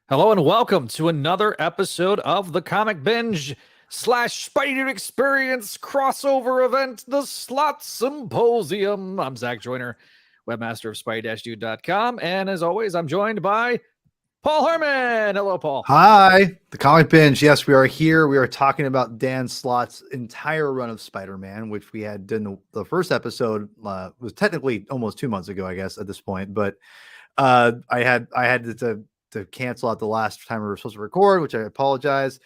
Hello and welcome to another episode of the Comic Binge / Spidey Experience crossover event, the Slott Symposium. I'm Zach Joyner, webmaster of spidey-dude.com, and as always, I'm joined by Paul Hermann. Hello, Paul. Hi, the Comic Binge. Yes, we are here. We are talking about Dan Slott's entire run of Spider-Man, which we had done the first episode was technically almost 2 months ago, I guess, at this point. But I had to cancel out the last time we were supposed to record, which I apologize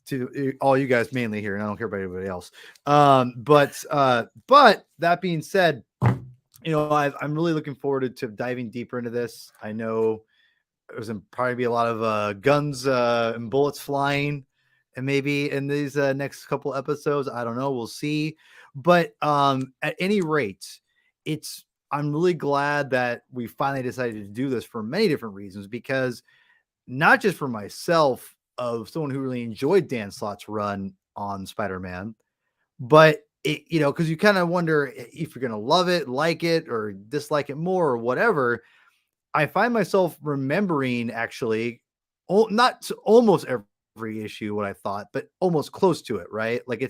to all you guys mainly here, and I don't care about anybody else. But that being said, I'm really looking forward to diving deeper into this. I know there's probably be a lot of guns and bullets flying, and maybe in these next couple episodes, I don't know, we'll see. But at any rate, I'm really glad that we finally decided to do this for many different reasons, because not just for myself, of someone who really enjoyed Dan Slott's run on Spider-Man, but because you kind of wonder if you're going to love it, like it, or dislike it more or whatever. I find myself remembering actually not almost every issue what I thought, but almost close to it, right? Like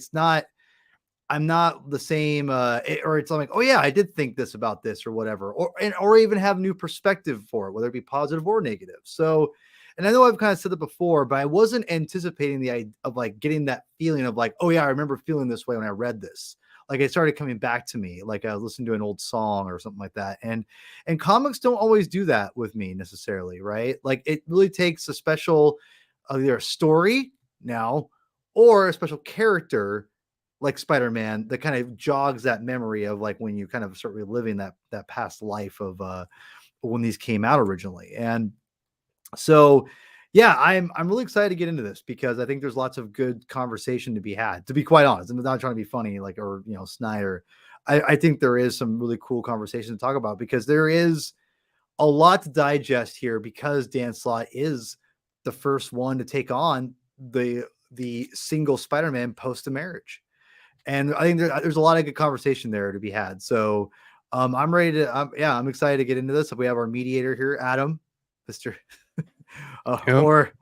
I'm not the same, or it's like, oh yeah, I did think this about this or whatever, or even have new perspective for it, whether it be positive or negative. So, and I know I've kind of said it before, but I wasn't anticipating the idea of like getting that feeling of like, oh yeah, I remember feeling this way when I read this. Like it started coming back to me, like I was listening to an old song or something like that. And comics don't always do that with me necessarily, right? Like it really takes a special, either a story now or a special character like Spider-Man that kind of jogs that memory of like when you kind of start reliving that past life of when these came out originally. And so yeah, I'm really excited to get into this because I think there's lots of good conversation to be had. To be quite honest, I'm not trying to be funny, like, or snide. Or I think there is some really cool conversation to talk about because there is a lot to digest here. Because Dan Slott is the first one to take on the single Spider-Man post the marriage, and I think there's a lot of good conversation there to be had. So I'm ready to. I'm excited to get into this. We have our mediator here, Adam, Mr. Or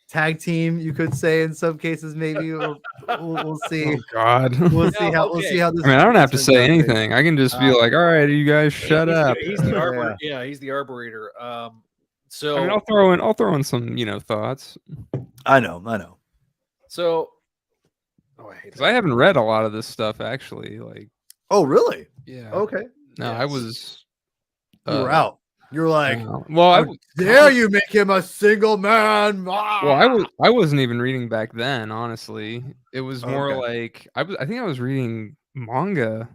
tag team, you could say in some cases, maybe. We'll see. Oh God, we'll see how this. I mean, I don't have to say anything. I can just be like, all right, you guys shut up. He's the arbiter. Yeah, he's the arborator. So I mean, I'll throw in some thoughts. I know. So, because I haven't read a lot of this stuff actually. Like, oh really? Yeah. Okay. No, yes. I was. You were out. You're like, well, dare you make him a single man? Well, I wasn't even reading back then. Honestly, it was more like I think I was reading manga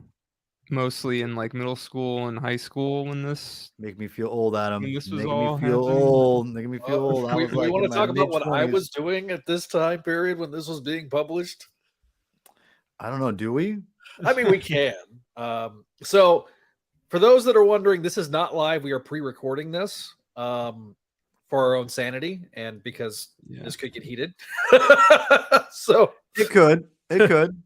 mostly in like middle school and high school when this. Make me feel old, Adam. This was making all me feel happening. old. Making me feel old. We want to talk about what I was doing at this time period when this was being published. I don't know. Do we? I mean, we can. So, for those that are wondering, this is not live. We are pre-recording this for our own sanity and because this could get heated. So it could.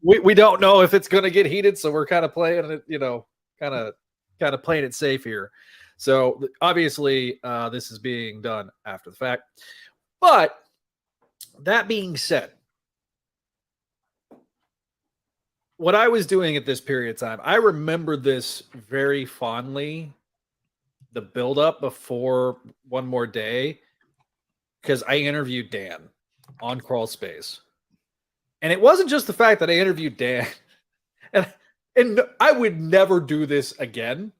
We don't know if it's going to get heated, so we're kind of playing it, kind of playing it safe here. So obviously, this is being done after the fact. But that being said, what I was doing at this period of time, I remember this very fondly, the buildup before One More Day, because I interviewed Dan on Crawl Space. And it wasn't just the fact that I interviewed Dan, and I would never do this again.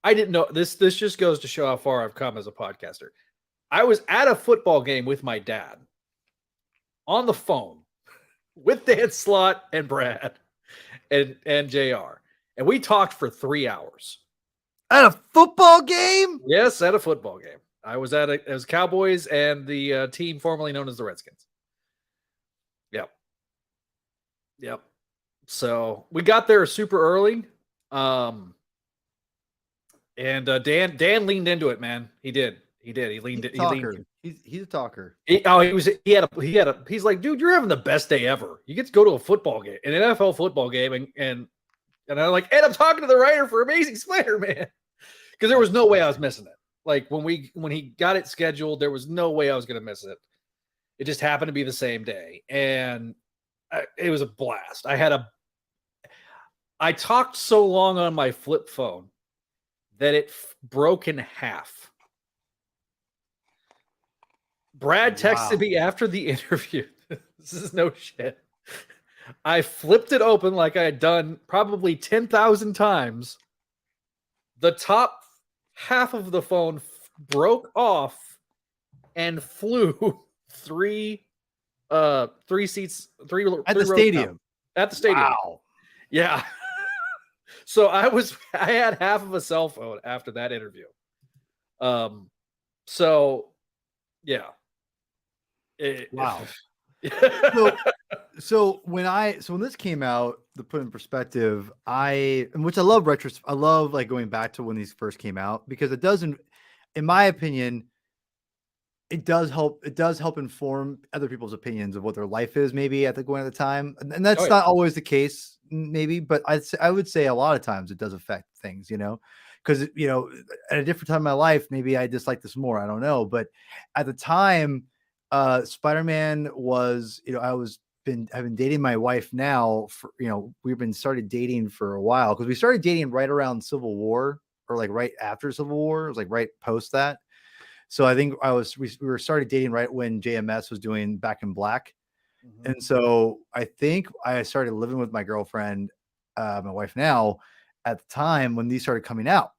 I didn't know, this just goes to show how far I've come as a podcaster. I was at a football game with my dad on the phone with Dan Slott and Brad and JR. And we talked for 3 hours. At a football game? Yes, at a football game. I was it was Cowboys and the team formerly known as the Redskins. Yep. So we got there super early. And Dan leaned into it, man. He did. He leaned in. He's a talker. He's like, dude, you're having the best day ever. You get to go to a football game, an NFL football game, and I'm like, and I'm talking to the writer for Amazing Spider-Man. Because there was no way I was missing it. Like when he got it scheduled, there was no way I was going to miss it. It just happened to be the same day, and it was a blast. I talked so long on my flip phone that it broke in half. Brad texted me after the interview. This is no shit. I flipped it open like I had done probably 10,000 times. The top half of the phone broke off and flew three seats, three At the stadium. At the stadium. Wow. Yeah. So I had half of a cell phone after that interview. So yeah. Wow. So when this came out, to put in perspective, which I love I love like going back to when these first came out, because it doesn't, in my opinion, it does help inform other people's opinions of what their life is maybe at the time. And that's not always the case, maybe, but I would say a lot of times it does affect things, because, at a different time in my life, maybe I dislike this more. I don't know. But at the time, Spider-Man was, I've been dating my wife now for, we've been started dating for a while, because we started dating right around Civil War, or like right after Civil War. It was like right post that. So I think we were started dating right when JMS was doing Back in Black. Mm-hmm. And so I think I started living with my girlfriend, my wife now, at the time when these started coming out.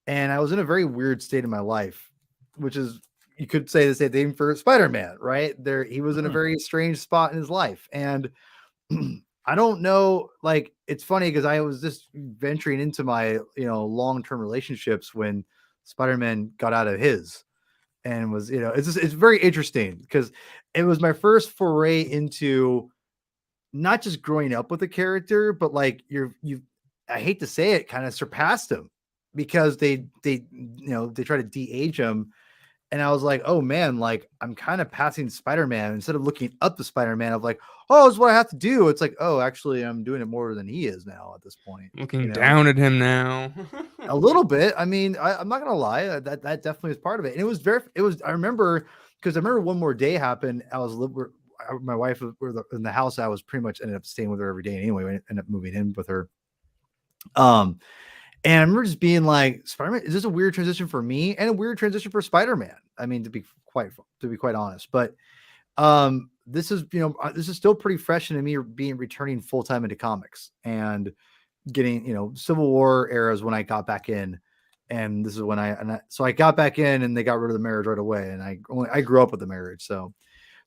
And I was in a very weird state in my life, which is, you could say the same thing for Spider-Man, right? He was in a very strange spot in his life. And I don't know, like, it's funny because I was just venturing into my, long-term relationships when Spider-Man got out of his, and was, it's very interesting because it was my first foray into not just growing up with a character, but like I hate to say it, kind of surpassed him, because they try to de-age him. And I was like, oh man, like I'm kind of passing Spider-Man instead of looking up to Spider-Man of like, oh, it's what I have to do. It's like, oh, actually I'm doing it more than he is now at this point. Looking down at him now. A little bit. I mean, I'm not going to lie. That definitely is part of it. And I remember One More Day happened. My wife was in the house. I was pretty much ended up staying with her every day anyway. I ended up moving in with her. And I remember just being like, Spider-Man, is this a weird transition for me and a weird transition for Spider-Man? I mean, to be quite honest, but this is still pretty fresh into me returning full-time into comics and getting, Civil War eras when I got back in. And this is when so I got back in, and they got rid of the marriage right away. And I grew up with the marriage. So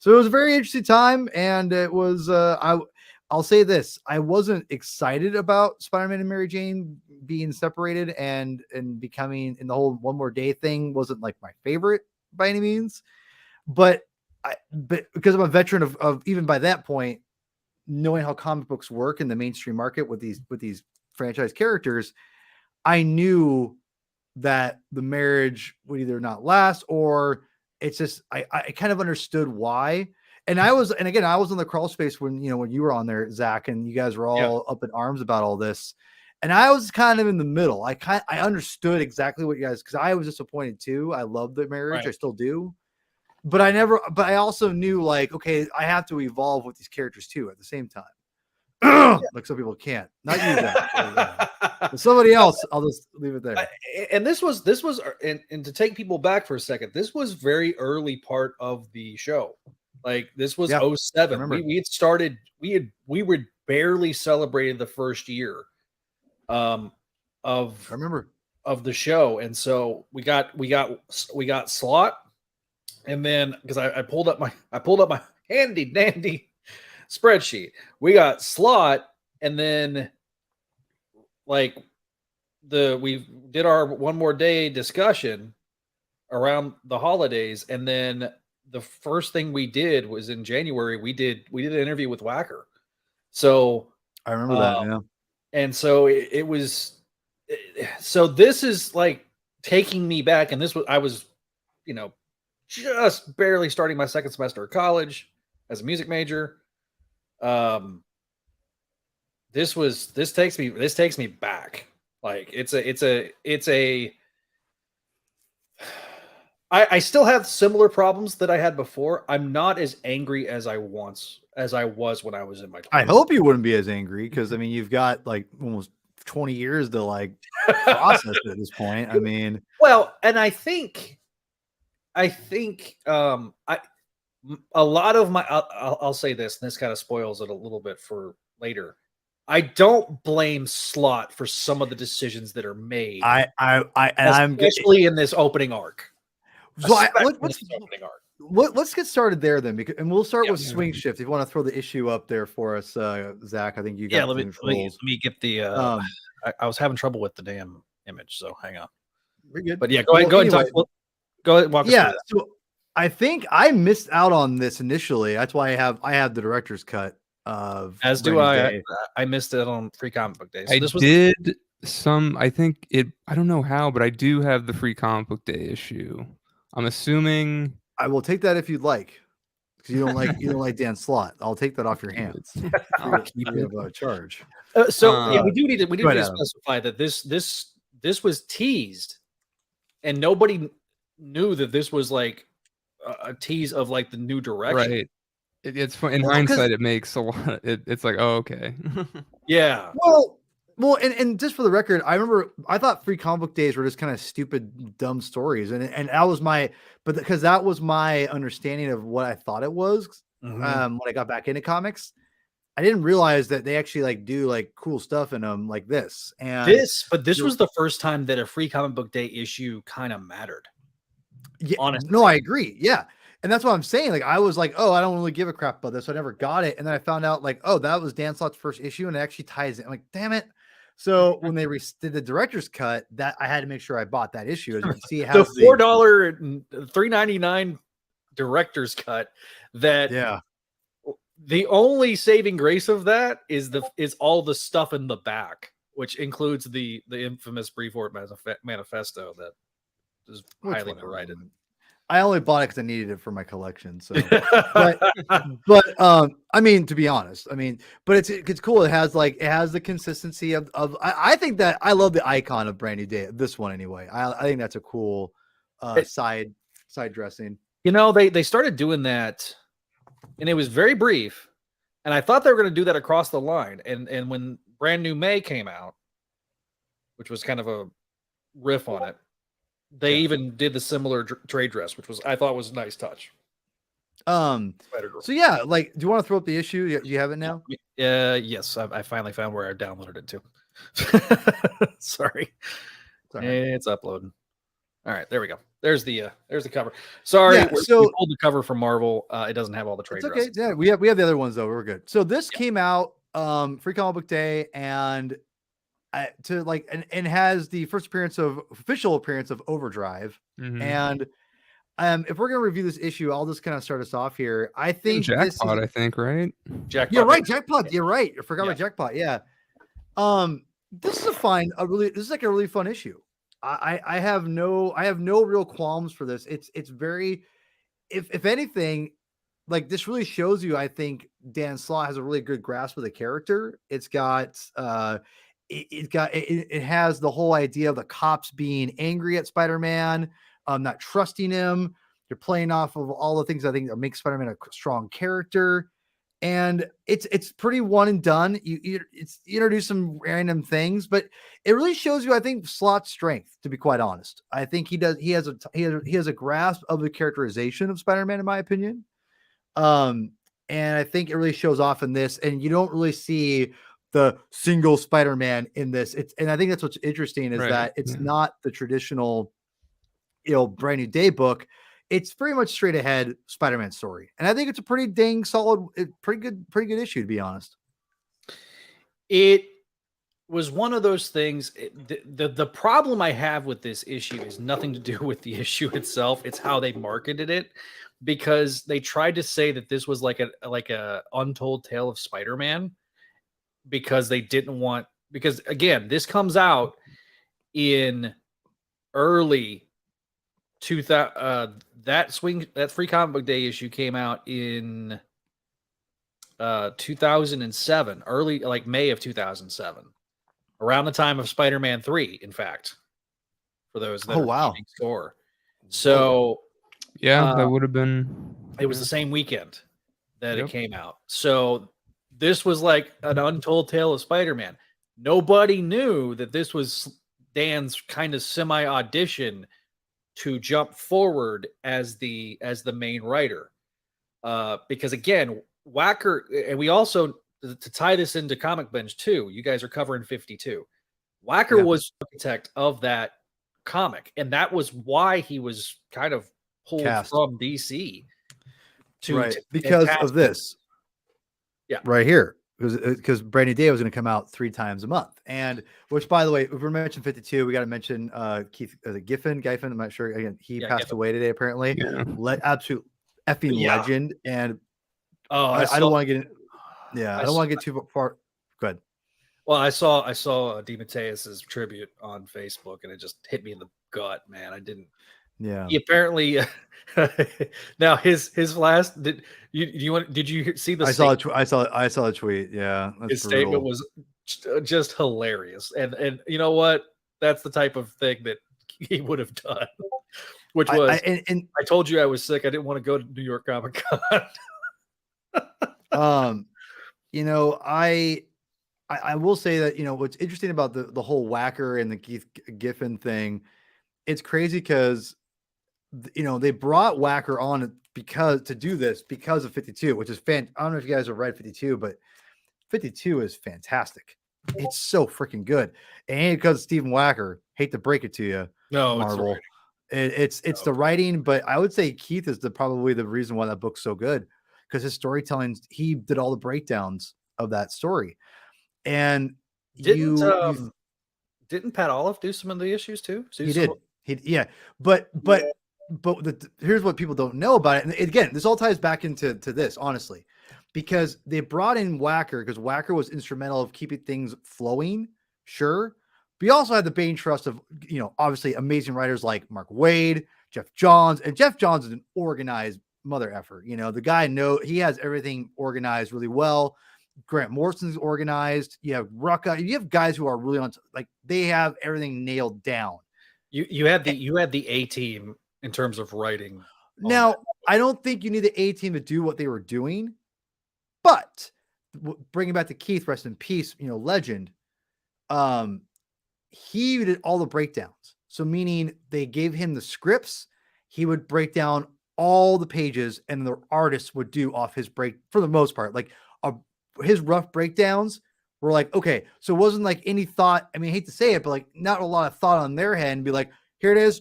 it was a very interesting time. And it was, I'll say this. I wasn't excited about Spider-Man and Mary Jane being separated and becoming, and the whole One More Day thing wasn't like my favorite by any means, but because I'm a veteran of even by that point, knowing how comic books work in the mainstream market with these franchise characters, I knew that the marriage would either not last, or it's just, I kind of understood why. And again, I was in the crawl space when you were on there, Zach, and you guys were all up in arms about all this. And I was kind of in the middle. I understood exactly what you guys, because I was disappointed too. I love the marriage. Right. I still do. But I also knew, like, okay, I have to evolve with these characters too at the same time. Like some people can't. Not you, Zach. Somebody else, I'll just leave it there. And this was, and to take people back for a second, this was very early part of the show. Like this was 07. We had started, we were barely celebrated the first year of the show. And so we got Slott, and then because I pulled up my handy dandy spreadsheet. We got Slott, and then like we did our One More Day discussion around the holidays, and then the first thing we did was in January. We did an interview with Wacker. So I remember that. Yeah. And so it was, so this is like taking me back. And I was, just barely starting my second semester of college as a music major. This takes me back. Like it's a I still have similar problems that I had before. I'm not as angry as I was when I was in my 20s. I hope you wouldn't be as angry because I mean you've got like almost 20 years to like process it at this point. I mean, well, and I think a lot of my I'll say this, and this kind of spoils it a little bit for later. I don't blame Slott for some of the decisions that are made. Especially in this opening arc. So let's get started there then, and we'll start with Swing Shift. If you want to throw the issue up there for us, Zach, I think you got let me get the. I was having trouble with the damn image, so hang on. We're good, but yeah, go ahead and talk. Go ahead, walk us through that. So I think I missed out on this initially. That's why I have the director's cut of. As do I. I missed it on Free Comic Book Day. So I think it. I don't know how, but I do have the Free Comic Book Day issue. I'm assuming I will take that if you'd like, because you don't like Dan Slott. I'll take that off your hands. I'll keep it of a charge. We do need to specify that this was teased, and nobody knew that this was like a tease of like the new direction. Right. It's fun. In hindsight, it makes a lot. It's like, oh, okay. Yeah. Well, and just for the record, I thought Free Comic Book Days were just kind of stupid, dumb stories, and that was because that was my understanding of what I thought it was. When I got back into comics, I didn't realize that they actually like do like cool stuff in them like this. And this was the first time that a Free Comic Book Day issue kind of mattered. Yeah, honestly. No, I agree. Yeah. And that's what I'm saying. Like, I was like, oh, I don't really give a crap about this. So I never got it. And then I found out like, oh, that was Dan Slott's first issue. And it actually ties in. I'm like, damn it. So when they did the director's cut, that I had to make sure I bought that issue. As you can see, the $4 $3.99 director's cut. That the only saving grace of that is all the stuff in the back, which includes the infamous Brevoort manifesto that is highly derided. I only bought it because I needed it for my collection. So, but I mean, to be honest, but it's cool. It has the consistency of I think that I love the icon of Brand New Day. This one anyway. I think that's a cool side dressing. You know, they started doing that, and it was very brief. And I thought they were going to do that across the line. And when Brand New May came out, which was kind of a riff on it. They even did the similar trade dress, which I thought was a nice touch. So yeah, like, do you want to throw up the issue? You have it now? Yes, I finally found where I downloaded it to. Sorry, it's uploading. All right, there we go. There's the cover. Sorry, we pulled the cover from Marvel. It doesn't have all the trade dresses. Yeah, we have the other ones though. We're good. So this came out Free Comic Book Day, and and has the first official appearance of Overdrive. And if we're gonna review this issue, I'll just kind of start us off here. I think Jackpot, right? Jackpot. You're right, Jackpot. You're right. I forgot about Jackpot. Yeah. This is this is like a really fun issue. I have no real qualms for this. It's very, if anything, like, this really shows you, I think Dan Slott has a really good grasp of the character. It's got it has the whole idea of the cops being angry at Spider-Man, not trusting him. They're playing off of all the things I think that make Spider-Man a strong character. And it's pretty one and done. You introduce some random things, but it really shows you, I think, Slott's strength, to be quite honest. I think he has a grasp of the characterization of Spider-Man, in my opinion. And I think it really shows off in this, and you don't really see the single Spider-Man in this. And I think that's what's interesting is that it's not the traditional, Brand New Day book. It's very much straight ahead Spider-Man story. And I think it's a pretty dang solid, pretty good issue, to be honest. It was one of those things. The problem I have with this issue is nothing to do with the issue itself. It's how they marketed it, because they tried to say that this was like a untold tale of Spider-Man, because they didn't want, because again, this comes out in early 2000. That Free Comic Book Day issue came out in 2007, early, like May of 2007, around the time of Spider-Man 3, in fact, for those that are keeping score. So Yeah, that would have been. it was the same weekend that Yep. it came out. So this was like an untold tale of Spider-Man. Nobody knew that this was Dan's kind of semi audition to jump forward as the main writer. Because again, Wacker, and we also, to tie this into Comic Binge too, you guys are covering 52. Wacker was the architect of that comic, and that was why he was kind of pulled from DC because of this. Yeah, right here, because Brand New Day was going to come out 3 times a month, and which, by the way, if we mentioned 52, we got to mention Keith Giffen. I'm not sure. Again, he passed away today apparently. Absolute effing legend, and I don't want to get in. Yeah, I don't want to get too far. Go ahead. Well, I saw DeMatteis's tribute on Facebook, and it just hit me in the gut, man. I didn't. Yeah. He apparently now his last did you see the? I saw the tweet. Yeah, that's his statement was just hilarious, and you know what? That's the type of thing that he would have done. Which was, I told you I was sick. I didn't want to go to New York Comic Con. You know, I will say that, you know, what's interesting about the whole Wacker and the Keith Giffen thing, it's crazy because, you know, they brought Wacker on because of 52, which is I don't know if you guys have read 52, but 52 is fantastic. It's so freaking good. And because Stephen Wacker, hate to break it to you, no, Marvel, it's the writing, but I would say Keith is probably the reason why that book's so good, because his storytelling, he did all the breakdowns of that story. And didn't Pat Olive do some of the issues too? He did. But here's what people don't know about it. And again, this all ties back into this, honestly, because they brought in Wacker because Wacker was instrumental of keeping things flowing. Sure. But he also had the Bane trust of, you know, obviously amazing writers like Mark Waid, Jeff Johns, and Jeff Johns is an organized mother effer. You know, the guy he has everything organized really well. Grant Morrison's organized. You have Rucka. You have guys who are really they have everything nailed down. You had the A team in terms of writing. Now, I don't think you need the A team to do what they were doing, but bringing back to Keith, rest in peace, you know, legend. He did all the breakdowns. So meaning they gave him the scripts, he would break down all the pages, and the artists would do off his break for the most part. Like his rough breakdowns were like, okay, so it wasn't like any thought. I mean, I hate to say it, but like not a lot of thought on their head and be like, here it is.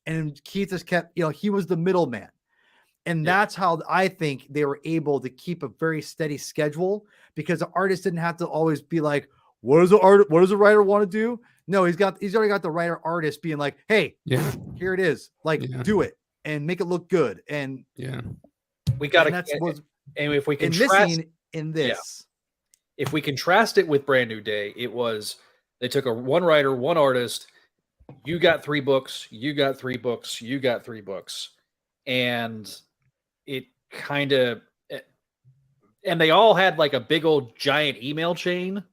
And Keith just kept, you know, he was the middleman. And that's how I think they were able to keep a very steady schedule, because the artist didn't have to always be like, what does the writer want to do? No, he's already got the writer artist being like, hey, here it is. Like, do it and make it look good. And we got to, and if we contrast in this, if we contrast it with Brand New Day, it was, they took one writer, one artist, you got 3 books, you got 3 books, you got 3 books. And it kind of, and they all had like a big old giant email chain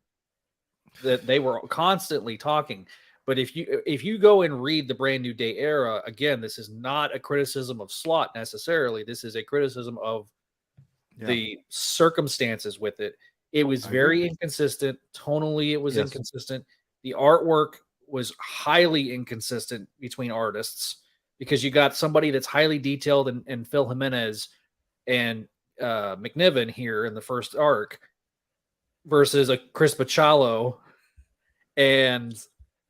that they were constantly talking. But if you go and read the Brand New Day era, again, this is not a criticism of Slott necessarily. This is a criticism of the circumstances with it. It was very inconsistent. Tonally, it was inconsistent. The artwork was highly inconsistent between artists, because you got somebody that's highly detailed in Phil Jimenez and McNiven here in the first arc versus a Chris Bachalo and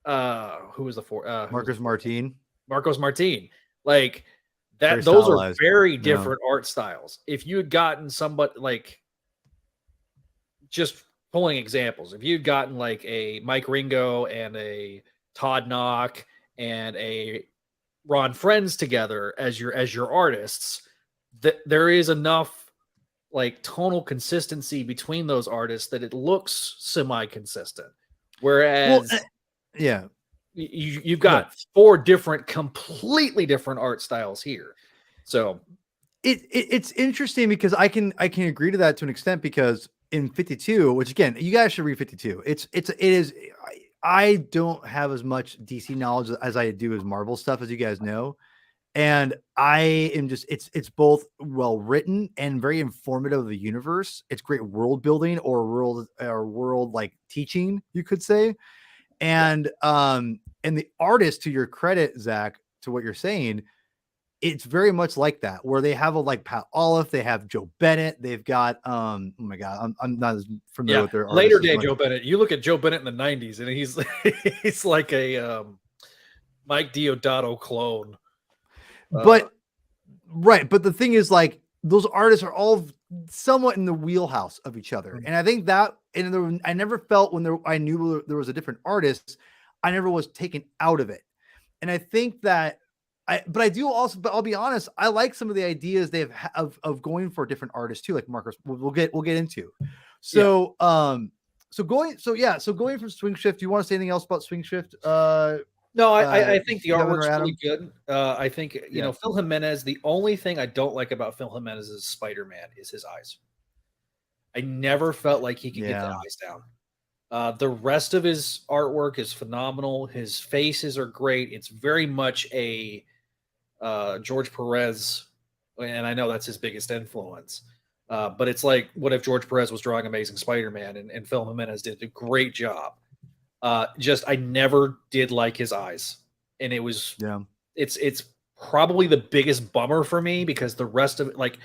who was the fourth? Marcos Martin. Like that, very those stylized. are very different art styles. If you had gotten somebody like, just pulling examples, if you'd gotten like a Mike Ringo and a Todd Knock and a Ron Friends together as your artists, that there is enough like tonal consistency between those artists that it looks semi-consistent. Whereas you've got 4 different, completely different art styles here. So it's interesting because I can agree to that to an extent, because in 52, which again, you guys should read 52. It is, I don't have as much DC knowledge as I do as Marvel stuff, as you guys know. And I am just, it's both well written and very informative of the universe. It's great world building or world like teaching, you could say. And the artist, to your credit, Zach, to what you're saying, it's very much like that, where they have a like Pat Olive, they have Joe Bennett, they've got oh my god, I'm not as familiar with their later artists day Joe Bennett. You look at Joe Bennett in the 90s and he's he's like a Mike Diodato clone. But right, but the thing is, like, those artists are all somewhat in the wheelhouse of each other, and I think that, and I never felt when I knew there was a different artist, I never was taken out of it, and I think that but I do also, but I'll be honest, I like some of the ideas they have of going for different artists too, like Marcus. We'll get into. So going from Swing Shift. Do you want to say anything else about Swing Shift? No, I think the Kevin artwork's or really good. I think, you know, Phil Jimenez, the only thing I don't like about Phil Jimenez's Spider-Man is his eyes. I never felt like he could get the eyes down. The rest of his artwork is phenomenal. His faces are great. It's very much a George Perez, and I know that's his biggest influence. But it's like, what if George Perez was drawing Amazing Spider-Man and Phil Jimenez did a great job. I never did like his eyes, and it was it's probably the biggest bummer for me, because the rest of it, like,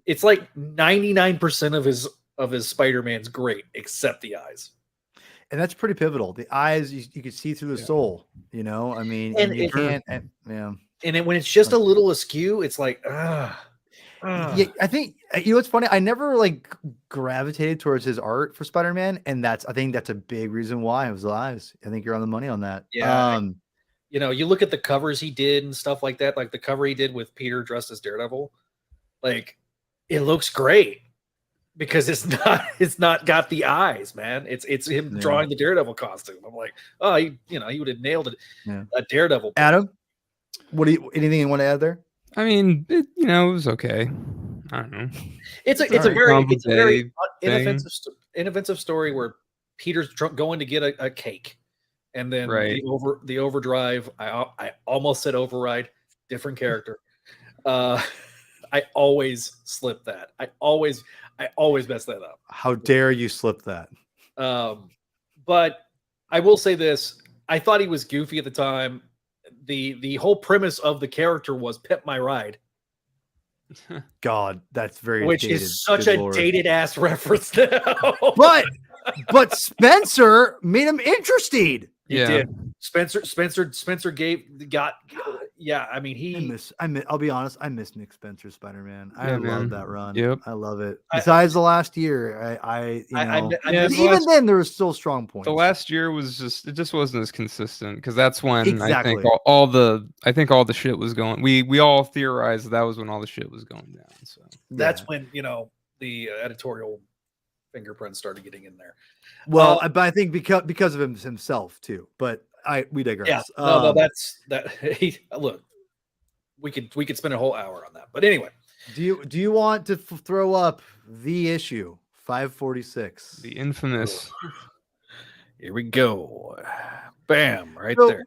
it's like 99% of his Spider-Man's great except the eyes, and that's pretty pivotal. The eyes, you can see through the soul, you know. I mean, and you can't, and when it's just a little askew, it's like yeah, I think, you know, it's funny. I never like gravitated towards his art for Spider-Man, and I think that's a big reason why. It was the eyes. I think you're on the money on that. Yeah. You know, you look at the covers he did and stuff like that, like the cover he did with Peter dressed as Daredevil, like, it looks great because it's not got the eyes, man. It's him drawing the Daredevil costume. I'm like, oh, he would have nailed it. Yeah. A Daredevil. Adam, anything you want to add there? I mean, it was okay. I don't know. It's a very innovative story where Peter's going to get a cake, and then the overdrive. I almost said override. Different character. I always slip that. I always mess that up. How dare you slip that? But I will say this: I thought he was goofy at the time. The whole premise of the character was "Pimp My Ride." God, that's very which dated. Is such a dated ass reference now. but Spencer made him interested. He did. Spencer got. I mean, I'll be honest. I miss Nick Spencer Spider-Man. I love that run. Yep. I love it. Besides the last year, even then there was still strong points. The last year was just wasn't as consistent, because that's when I think all the shit was going. We all theorized that was when all the shit was going down. So that's when the editorial fingerprints started getting in there. Well, but I think because of himself too. But we digress. Yeah, no, that's that. Look, we could spend a whole hour on that. But anyway, do you want to throw up the issue 546, the infamous? Here we go. Bam! Right there.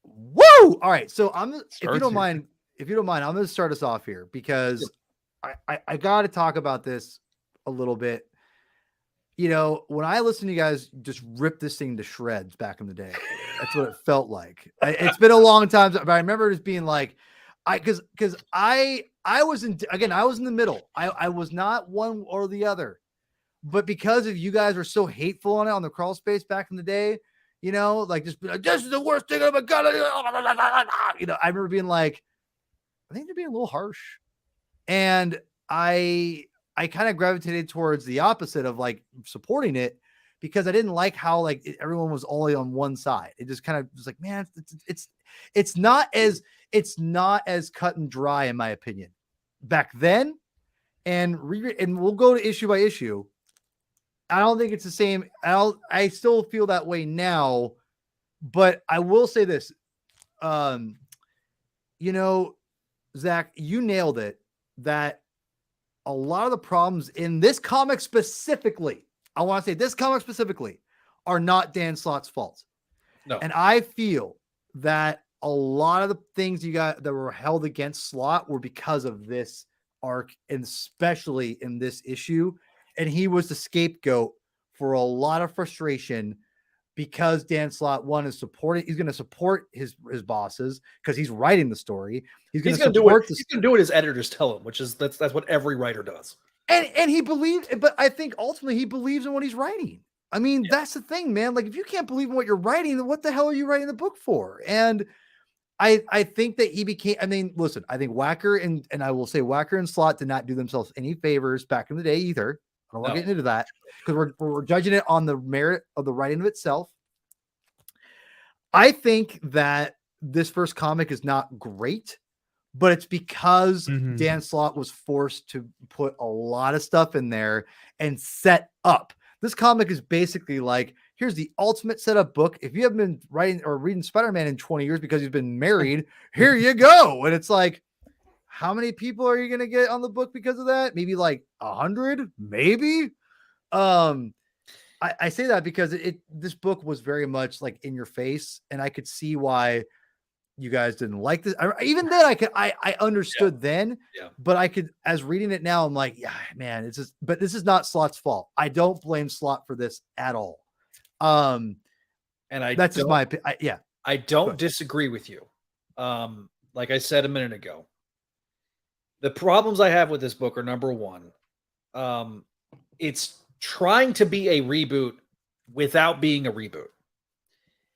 Woo! All right. So if you don't mind, I'm going to start us off here, because I got to talk about this a little bit. You know, when I listen to you guys just rip this thing to shreds back in the day, that's what it felt like. It's been a long time, but I remember it being like, because I was in the middle. I was not one or the other, but because of you guys were so hateful on the crawl space back in the day, you know, like just this is the worst thing I've ever got. You know, I remember being like, I think they're being a little harsh, and I kind of gravitated towards the opposite of like supporting it, because I didn't like how like everyone was only on one side. It just kind of was like, man, it's not as cut and dry, in my opinion, back then. And we'll go to issue by issue. I don't think it's the same. I still feel that way now, but I will say this, you know, Zach, you nailed it, that a lot of the problems in this comic specifically, I want to say this comic specifically, are not Dan Slott's fault. No. And I feel that a lot of the things you got that were held against Slott were because of this arc, and especially in this issue. And he was the scapegoat for a lot of frustration because Dan Slott he's going to support his bosses because he's writing the story. He's going to support he's going to do what his editors tell him, which is that's what every writer does. And he believes, but I think ultimately he believes in what he's writing. I mean, that's the thing, man. Like, if you can't believe in what you're writing, then what the hell are you writing the book for? And I think that he became, I mean, listen, I think Wacker and I will say Wacker and Slott did not do themselves any favors back in the day either. I don't want to get into that because we're judging it on the merit of the writing of itself. I think that this first comic is not great, but it's because Dan Slott was forced to put a lot of stuff in there and set up. This comic is basically like, here's the ultimate setup book. If you haven't been writing or reading Spider-Man in 20 years because he's been married, here you go. And it's like, how many people are you going to get on the book because of that? Maybe like 100, maybe. I say that because this book was very much like in your face, and I could see why you guys didn't like this. Even then, I understood then, but I could, as reading it now, I'm like, yeah, man, it's just, but this is not Slott's fault. I don't blame Slott for this at all. And that's just my opinion. I don't disagree with you. Like I said a minute ago, the problems I have with this book are, number one, it's trying to be a reboot without being a reboot.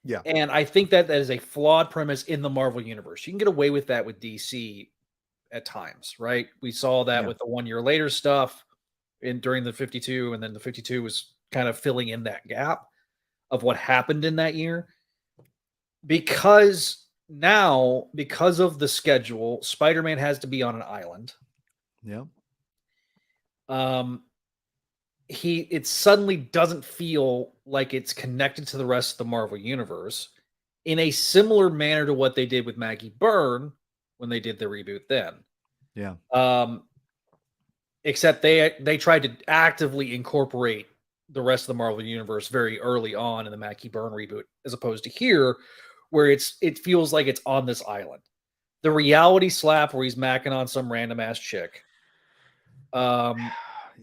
Yeah. And I think that is a flawed premise in the Marvel universe. You can get away with that with DC at times, right? We saw that with the 1 year later stuff during the 52, and then the 52 was kind of filling in that gap of what happened in that year. Because now, because of the schedule, Spider-Man has to be on an island. Yeah. It suddenly doesn't feel like it's connected to the rest of the Marvel universe in a similar manner to what they did with Maggie Byrne when they did the reboot then. Yeah. Except they tried to actively incorporate the rest of the Marvel universe very early on in the Maggie Byrne reboot, as opposed to here, where it feels like it's on this island. The reality slap where he's macking on some random ass chick.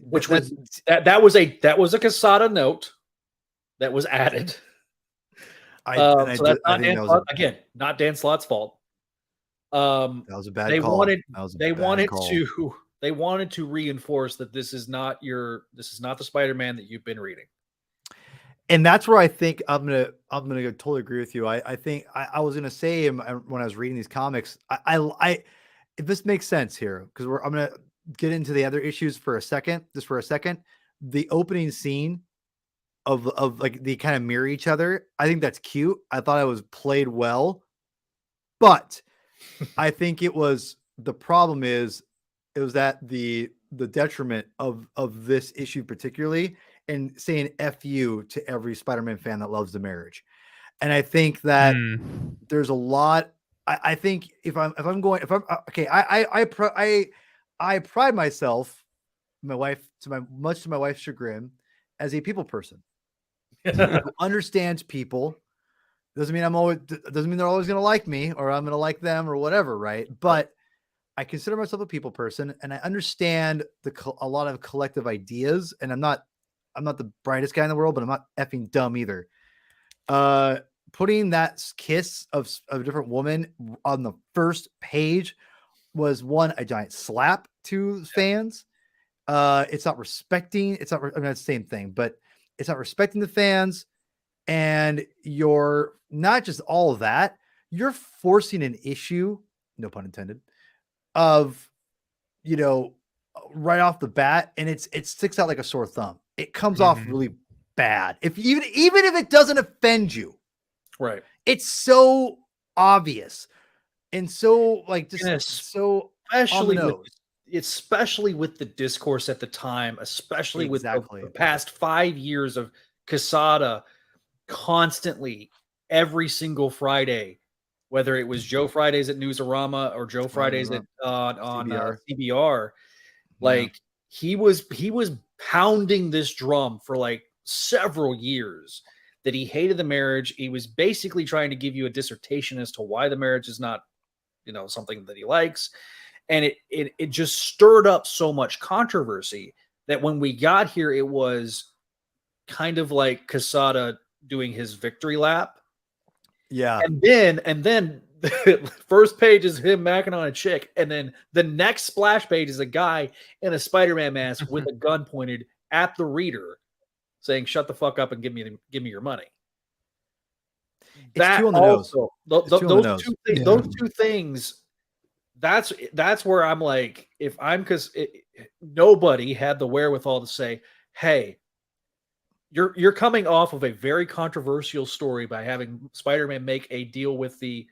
Which was that was a Quesada note that was added. So that's not Dan Slott, again, not Dan Slott's fault. That was a bad call. They wanted to reinforce that this is not the Spider-Man that you've been reading. And that's where I think I'm gonna totally agree with you. I think I was gonna say when I was reading these comics, I if this makes sense here, because I'm gonna get into the other issues for a second. The opening scene of like they kind of mirror each other. I think that's cute. I thought it was played well, but I think the problem is it was at the detriment of this issue particularly, and saying F you to every Spider-Man fan that loves the marriage. And I think that there's a lot. I think I pride myself, much to my wife's chagrin, as a people person who understands people. Doesn't mean they're always going to like me or I'm going to like them or whatever, right? But I consider myself a people person, and I understand a lot of collective ideas. And I'm not the brightest guy in the world, but I'm not effing dumb either. Putting that kiss of a different woman on the first page was a giant slap to fans. It's not respecting. It's not the same thing, but it's not respecting the fans. And you're not just all of that. You're forcing an issue, no pun intended, of, right off the bat, and it sticks out like a sore thumb. It comes off really bad. Even if it doesn't offend you, right? It's so obvious and so so especially with the discourse at the time, especially with the past 5 years of Quesada constantly every single Friday, whether it was Joe Fridays at Newsarama or Joe Fridays on CBR. Like he was pounding this drum for like several years that he hated the marriage. He was basically trying to give you a dissertation as to why the marriage is not, something that he likes. And it just stirred up so much controversy that when we got here, it was kind of like Quesada doing his victory lap. Yeah. And then the first page is him macking on a chick. And then the next splash page is a guy in a Spider-Man mask with a gun pointed at the reader saying, "Shut the fuck up and give me your money." It's too on the nose. Those two things, that's where I'm like, because nobody had the wherewithal to say, "Hey, you're coming off of a very controversial story by having Spider-Man make a deal with the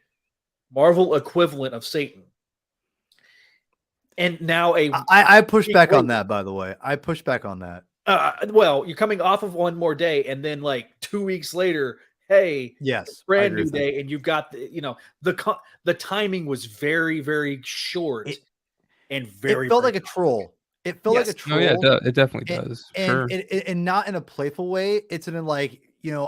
Marvel equivalent of Satan." And now I push back on that, by the way. I push back on that. Well, you're coming off of One More Day, and then like 2 weeks later, hey, yes, brand new day, and you've got the timing was very, very short and very. It felt like a troll. It felt like a troll. No, yeah, it definitely does. And not in a playful way. It's in like, you'll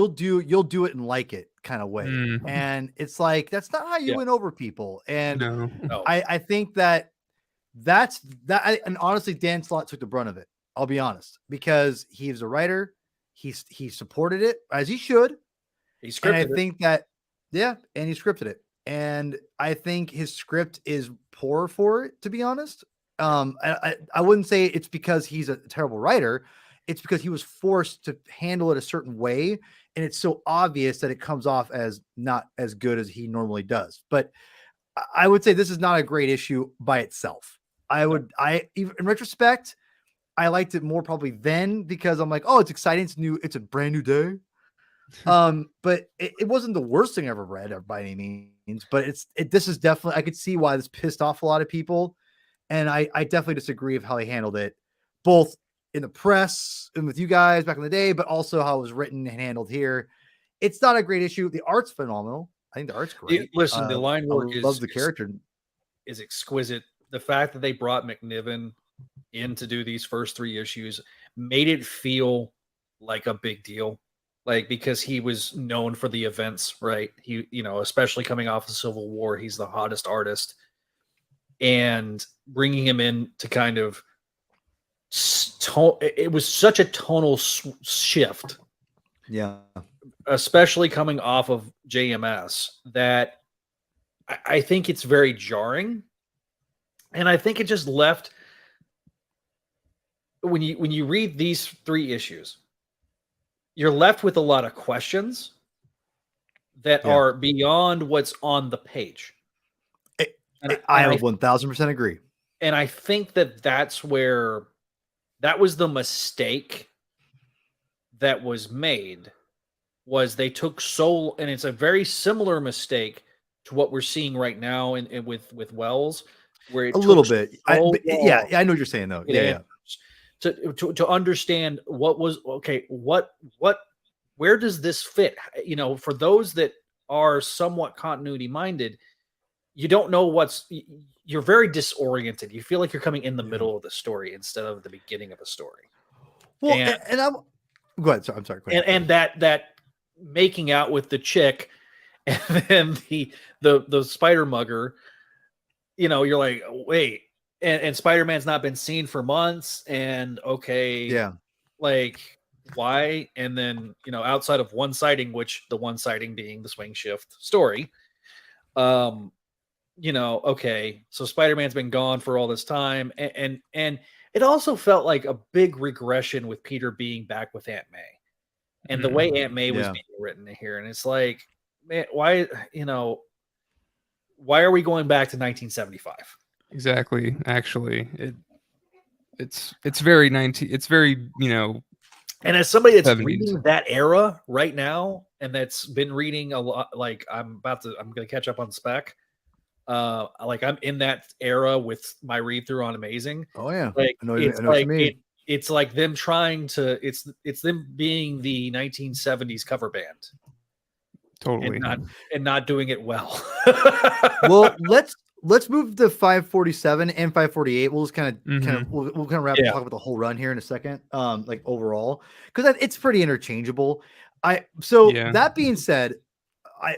do it and like it kind of way. And it's like, that's not how you win over people. And no. I think that's and honestly, Dan Slott took the brunt of it. I'll be honest, because he's a writer. He supported it as he should. He scripted and I think that, and he scripted it. And I think his script is poor for it, to be honest. I wouldn't say it's because he's a terrible writer. It's because he was forced to handle it a certain way. And it's so obvious that it comes off as not as good as he normally does. But I would say this is not a great issue by itself. Even in retrospect, I liked it more probably then, because I'm like, oh, it's exciting. It's new. It's a brand new day. But it wasn't the worst thing I ever read by any means, but this is definitely, I could see why this pissed off a lot of people. And I definitely disagree of how they handled it, both in the press and with you guys back in the day, but also how it was written and handled here. It's not a great issue. The art's phenomenal. I think the art's great. Listen, the line work loves the character is exquisite. The fact that they brought McNiven in to do these first 3 issues made it feel like a big deal, like, because he was known for the events, right? He, especially coming off of Civil War, he's the hottest artist, and bringing him in to kind of it was such a tonal shift, especially coming off of JMS, that I think it's very jarring. And I think it just left, when you read these 3 issues, you're left with a lot of questions that are beyond what's on the page. I 1000% agree. And I think that was the mistake that was made, was they took and it's a very similar mistake to what we're seeing right now with Wells, where it a little bit. I know what you're saying though. To understand where does this fit? For those that are somewhat continuity minded, you don't know you're very disoriented. You feel like you're coming in the middle of the story instead of the beginning of a story. Well, and I'm go ahead. I'm sorry. And that making out with the chick, and then the spider mugger, you're like, wait. And Spider-Man's not been seen for months, and like, why? And then, outside of one sighting, which the one sighting being the swing shift story, so Spider-Man's been gone for all this time, and it also felt like a big regression with Peter being back with Aunt May, and the way Aunt May was being written here, and it's like, man, why are we going back to 1975? Exactly. Actually, it's very it's very, And as somebody that's 70s. reading that era right now, and that's been reading a lot, like I'm going to catch up on Spec. Like, I'm in that era with my read through on Amazing. Oh yeah. Like, I know what you mean. It's like them trying to, it's them being the 1970s cover band. Totally. And not doing it well. Well, let's move to 547 and 548. We'll just kind of we'll kind of wrap talk about the whole run here in a second. Like overall, because it's pretty interchangeable. That being said,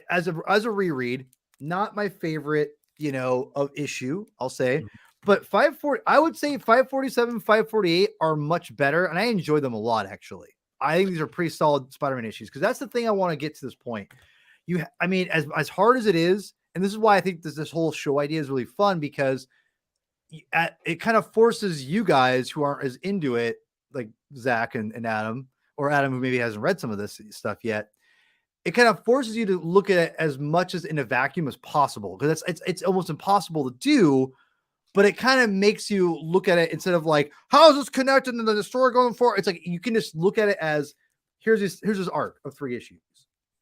as a reread, not my favorite, of issue, I'll say. But 540, I would say 547, 548 are much better, and I enjoy them a lot, actually. I think these are pretty solid Spider-Man issues, because that's the thing I want to get to this point. I mean, as hard as it is, and this is why I think this whole show idea is really fun, because it kind of forces you guys who aren't as into it, like Zach and Adam, or Adam who maybe hasn't read some of this stuff yet. It kind of forces you to look at it as much as in a vacuum as possible, because it's almost impossible to do. But it kind of makes you look at it instead of like, how is this connected to the story going forward? It's like you can just look at it as here's this arc of 3 issues,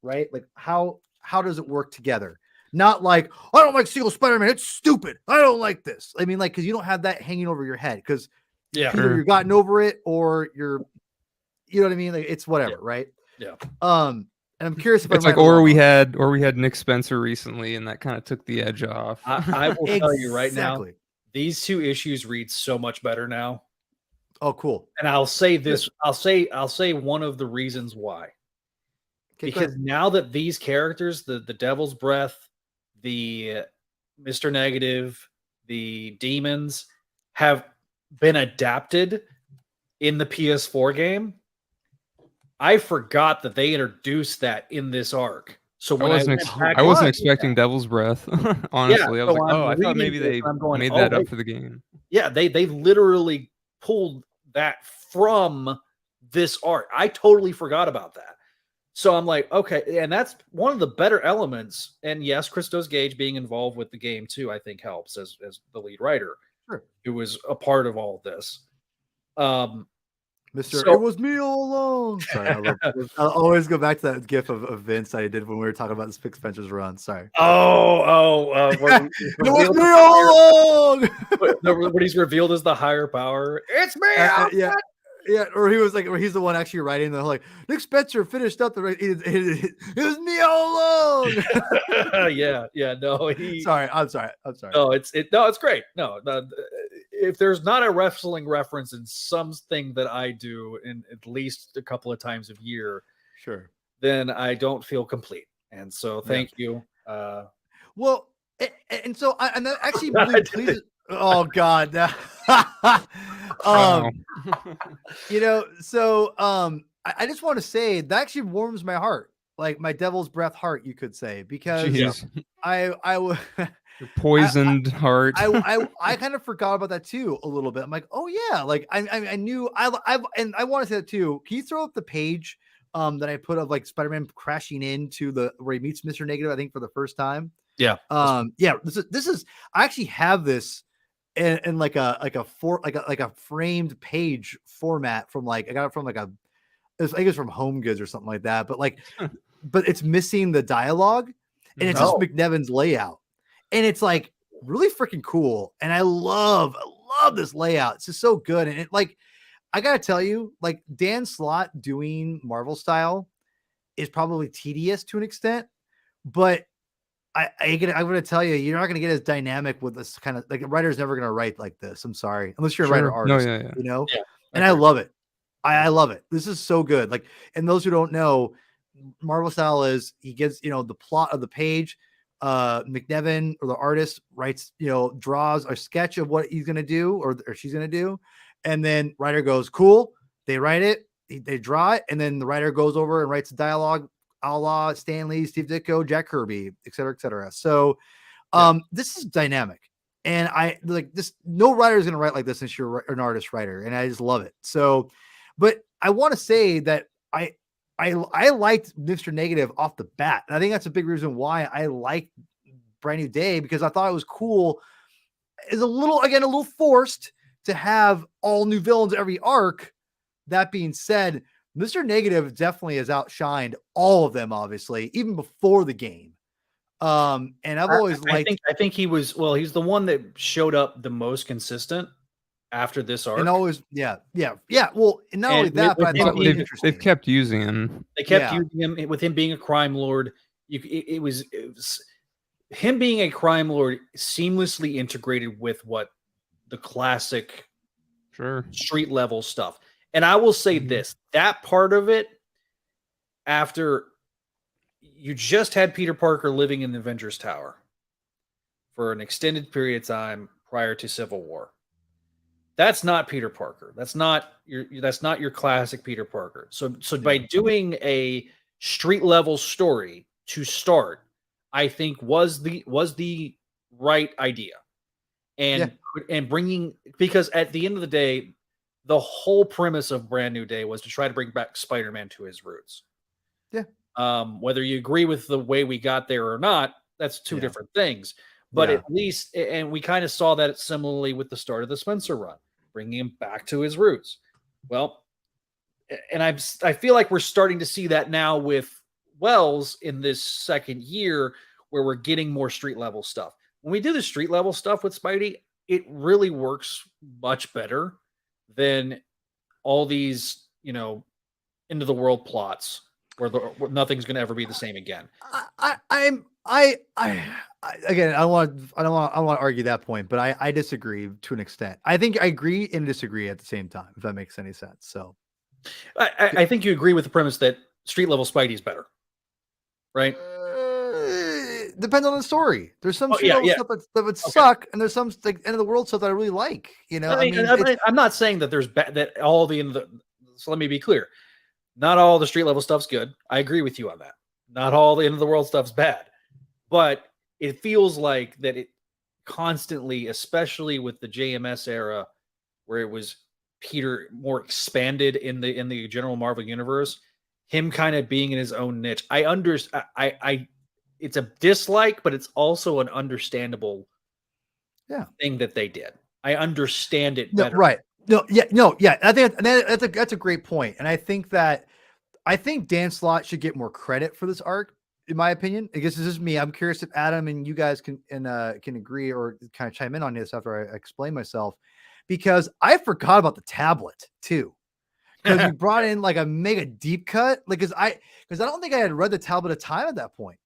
right? Like how does it work together? Not like, I don't like Single Spider-Man, it's stupid, I don't like this. I mean, like, because you don't have that hanging over your head, because either you've gotten over it or you're, you know what I mean? Like, it's whatever, right? Yeah. And I'm curious if it's like, or we had Nick Spencer recently, and that kind of took the edge off. I will tell you right now, these 2 issues read so much better now. Oh, cool. And I'll say this, I'll say one of the reasons why. Because now that these characters, the Devil's Breath, the Mr. Negative, the Demons, have been adapted in the PS4 game, I forgot that they introduced that in this arc. So when I wasn't expecting Devil's Breath. Honestly, I was like, I thought maybe they made that up for the game. Yeah, they literally pulled that from this arc. I totally forgot about that. So I'm like, okay, and that's one of the better elements. And yes, Christos Gage being involved with the game too, I think helps as the lead writer, who was a part of all of this. It was me all along. Sorry, I'll always go back to that gif of Vince I did when we were talking about the Spick Spencer's run. Sorry. It was me all along. When he's revealed as the higher power, it's me. Yeah, or he was like, or he's the one actually writing the like Nick Spencer finished up the it was me all along. No, I'm sorry. No, it's great. No, if there's not a wrestling reference in something that I do in at least a couple of times a year, then I don't feel complete. And so thank you. Well, and so I'm actually really pleased. Oh God. I just want to say that actually warms my heart, like my Devil's Breath heart, you could say, because I poisoned heart. I kind of forgot about that too a little bit. I'm like, oh yeah, like I knew I want to say that too. Can you throw up the page that I put of like Spider-Man crashing into where he meets Mr. Negative, I think for the first time? Yeah. This is I actually have this in like a framed page format from I got it from I think it's from Home Goods or something like that. But but it's missing the dialogue, and it's just McNevins layout, and it's like really freaking cool. And I love this layout. It's just so good. And it I gotta tell you, like Dan Slott doing Marvel style is probably tedious to an extent, but I'm going to tell you, you're not going to get as dynamic with this kind of a writer's never going to write like this. I'm sorry, unless you're a writer artist, and I love it. I love it. This is so good. And those who don't know, Marvel style is he gives, the plot of the page. McNevin or the artist writes, draws a sketch of what he's going to do or she's going to do. And then writer goes, cool. They write it, they draw it. And then the writer goes over and writes a dialogue a la Stan Lee, Steve Ditko, Jack Kirby, et cetera, et cetera. So this is dynamic. And I like this. No writer is going to write like this unless you're an artist writer. And I just love it. So, but I want to say that I liked Mr. Negative off the bat. And I think that's a big reason why I liked Brand New Day, because I thought it was cool. It's a little forced to have all new villains every arc. That being said, Mr. Negative definitely has outshined all of them, obviously, even before the game. And I've always liked. I think he was. Well, he's the one that showed up the most consistent after this arc. And always, yeah. Well, and not only that, but I thought they've kept using him. They kept using him with him being a crime lord. It was him being a crime lord seamlessly integrated with what the classic street level stuff. And I will say this, that part of it, after you just had Peter Parker living in the Avengers Tower for an extended period of time prior to Civil War. That's not Peter Parker. That's not your classic Peter Parker. So by doing a street level story to start, I think was the right idea. And bringing, because at the end of the day, the whole premise of Brand New Day was to try to bring back Spider-Man to his roots. Yeah. Whether you agree with the way we got there or not, that's two different things. But at least, and we kind of saw that similarly with the start of the Spencer run, bringing him back to his roots. Well, and I feel like we're starting to see that now with Wells in this second year, where we're getting more street level stuff. When we do the street level stuff with Spidey, it really works much better than all these, into the world plots where nothing's going to ever be the same again. Again, I don't want to argue that point, but I disagree to an extent. I think I agree and disagree at the same time, if that makes any sense. So I think you agree with the premise that street level Spidey is better, right? Depends on the story. There's some street level stuff that would suck, and there's some like end of the world stuff that I really like. I'm not saying that there's that all the end of the. So let me be clear. Not all the street level stuff's good. I agree with you on that. Not all the end of the world stuff's bad, but it feels like that it constantly, especially with the JMS era, where it was Peter more expanded in the general Marvel universe, him kind of being in his own niche. It's a dislike, but it's also an understandable thing that they did. I understand it better. Right. I think that's a great point. And I think Dan Slott should get more credit for this arc, in my opinion. I guess this is me. I'm curious if Adam and you guys can agree or kind of chime in on this after I explain myself, because I forgot about the tablet too. Because we brought in like a mega deep cut, because I don't think I had read the Tablet of Time at that point.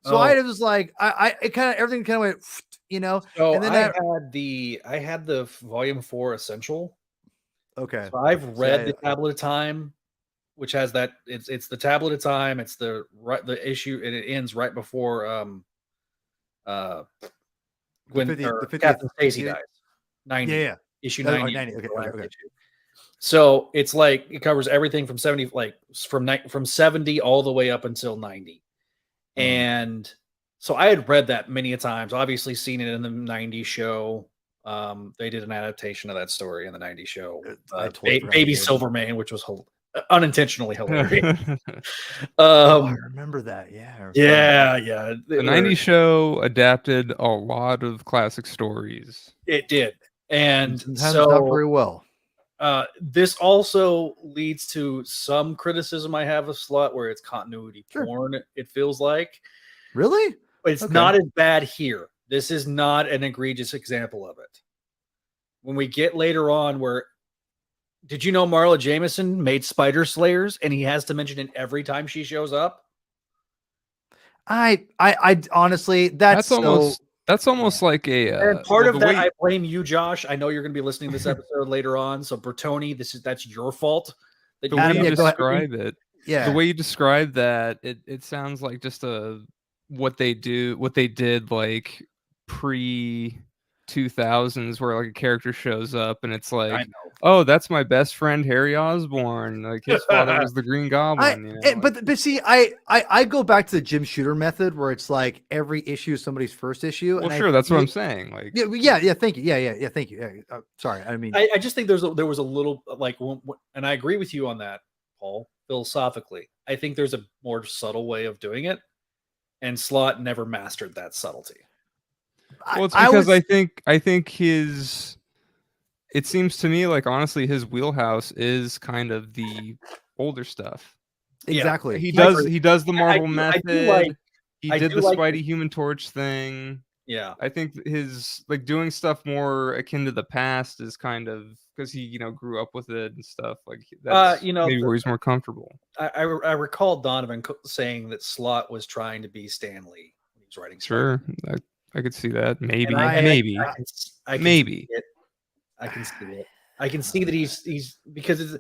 So I was like, everything kind of went, So and then I had the Volume 4 Essential. Okay. So I've read the Tablet of Time, which has that. It's the Tablet of Time. It's the issue, and it ends right before Captain Stacy dies. 90. Issue 90. Okay. So it's like it covers everything from 70, like from 70 all the way up until 90. And so I had read that many a times, obviously seen it in the 90s show. They did an adaptation of that story in the 90s show. Baby Silvermane, which was unintentionally hilarious. I remember that. Yeah. The 90s show adapted a lot of classic stories. It did. And so not very well. This also leads to some criticism I have of Slott, where it's continuity porn, it feels like. Really? But it's not as bad here. This is not an egregious example of it. When we get later on, where did you know Marla Jameson made Spider Slayers, and he has to mention it every time she shows up? I honestly, that's almost like a. And part of that, I blame you, Josh. I know you're going to be listening to this episode later on. So, Bertoni, that's your fault. The way you describe it, the way you describe that, it sounds like just what they did like pre 2000s, where like a character shows up and it's like, oh, that's my best friend Harry Osborn. Like his father was the Green Goblin. But see, I go back to the Jim Shooter method, where it's like every issue is somebody's first issue. Well, sure, that's what I'm saying. Like, yeah. Thank you. Thank you. Sorry, I mean, I just think there was a little like, and I agree with you on that, Paul. Philosophically, I think there's a more subtle way of doing it, and Slott never mastered that subtlety. Well, it's because I think it seems to me like, honestly, his wheelhouse is kind of the older stuff. Exactly. He does the Marvel method. He did the Spidey Human Torch thing. Yeah. I think his like doing stuff more akin to the past is kind of because he, grew up with it and stuff. Like that's maybe where he's more comfortable. I recall Donovan saying that Slott was trying to be Stan Lee when he was writing. Sure, I could see that. Maybe, maybe. I can see it. I can see that he's because his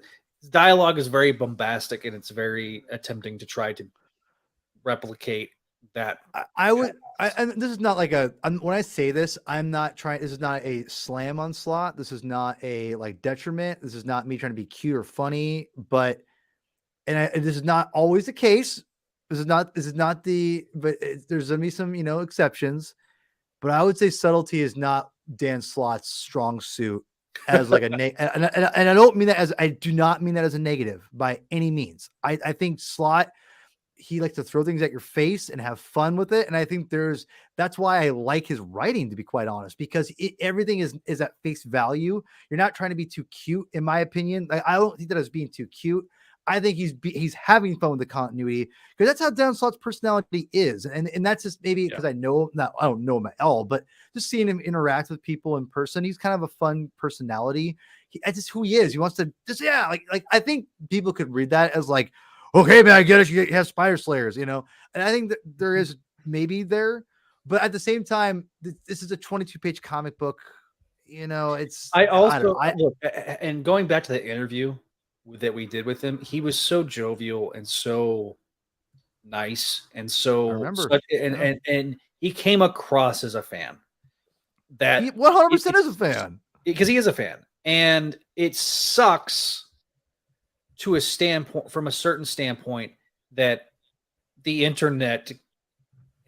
dialogue is very bombastic and it's very attempting to try to replicate that. And this is not like when I say this, I'm not trying. This is not a slam on Slott. This is not a like detriment. This is not me trying to be cute or funny. But this is not always the case. This is not But there's gonna be some exceptions. But I would say subtlety is not Dan Slott's strong suit. As like and I don't mean that I do not mean that as a negative by any means. I think Slott, he likes to throw things at your face and have fun with it. And I think that's why I like his writing, to be quite honest, because everything is at face value. You're not trying to be too cute, in my opinion. Like, I don't think that as being too cute. I think he's having fun with the continuity, because that's how Dan Slott's personality is. And that's just maybe because I don't know him at all, but just seeing him interact with people in person, he's kind of a fun personality. That's just who he is. He wants to like I think people could read that as like, okay, man, I get it. You have Spider Slayers, and I think that there is maybe there, but at the same time, this is a 22-page comic book. It's. Look, and going back to the interview that we did with him, he was so jovial and so nice and so. I remember, and he came across as a fan. That he 100% is a fan, because he is a fan, and it sucks. To a standpoint, from a certain standpoint, that the internet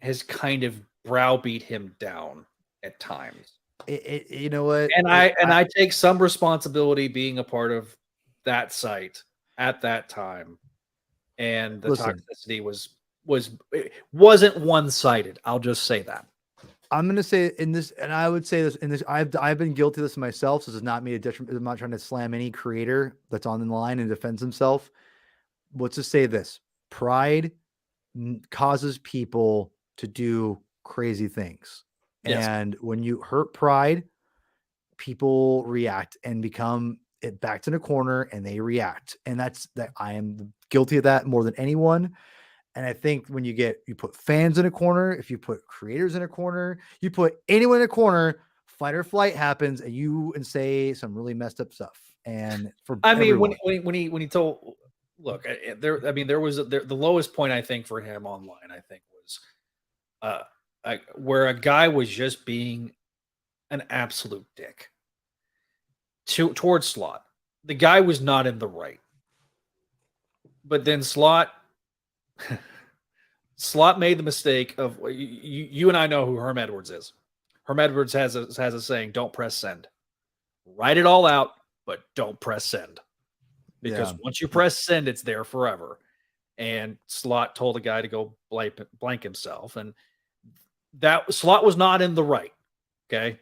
has kind of browbeat him down at times. You know what? And I take some responsibility being a part of that site at that time, and the toxicity wasn't one-sided. I'll just say that. I'm going to say in this, and I would say this in this, I've been guilty of this myself. So this is not me a detriment. I'm not trying to slam any creator that's on the line and defends himself. Let's just say this: pride causes people to do crazy things. Yes. And when you hurt pride, people react and become backed in a corner, and they react. And that I am guilty of that more than anyone. And I think when you put fans in a corner, if you put creators in a corner, you put anyone in a corner, fight or flight happens, and say some really messed up stuff. And when he told, look, there was the lowest point I think for him online, I think was where a guy was just being an absolute dick towards Slott. The guy was not in the right, but then Slott made the mistake of you and I know who Herm Edwards is. Herm Edwards has a saying: "Don't press send. Write it all out, but don't press send, because once you press send, it's there forever." And Slott told a guy to go blank himself, and that Slott was not in the right. Okay,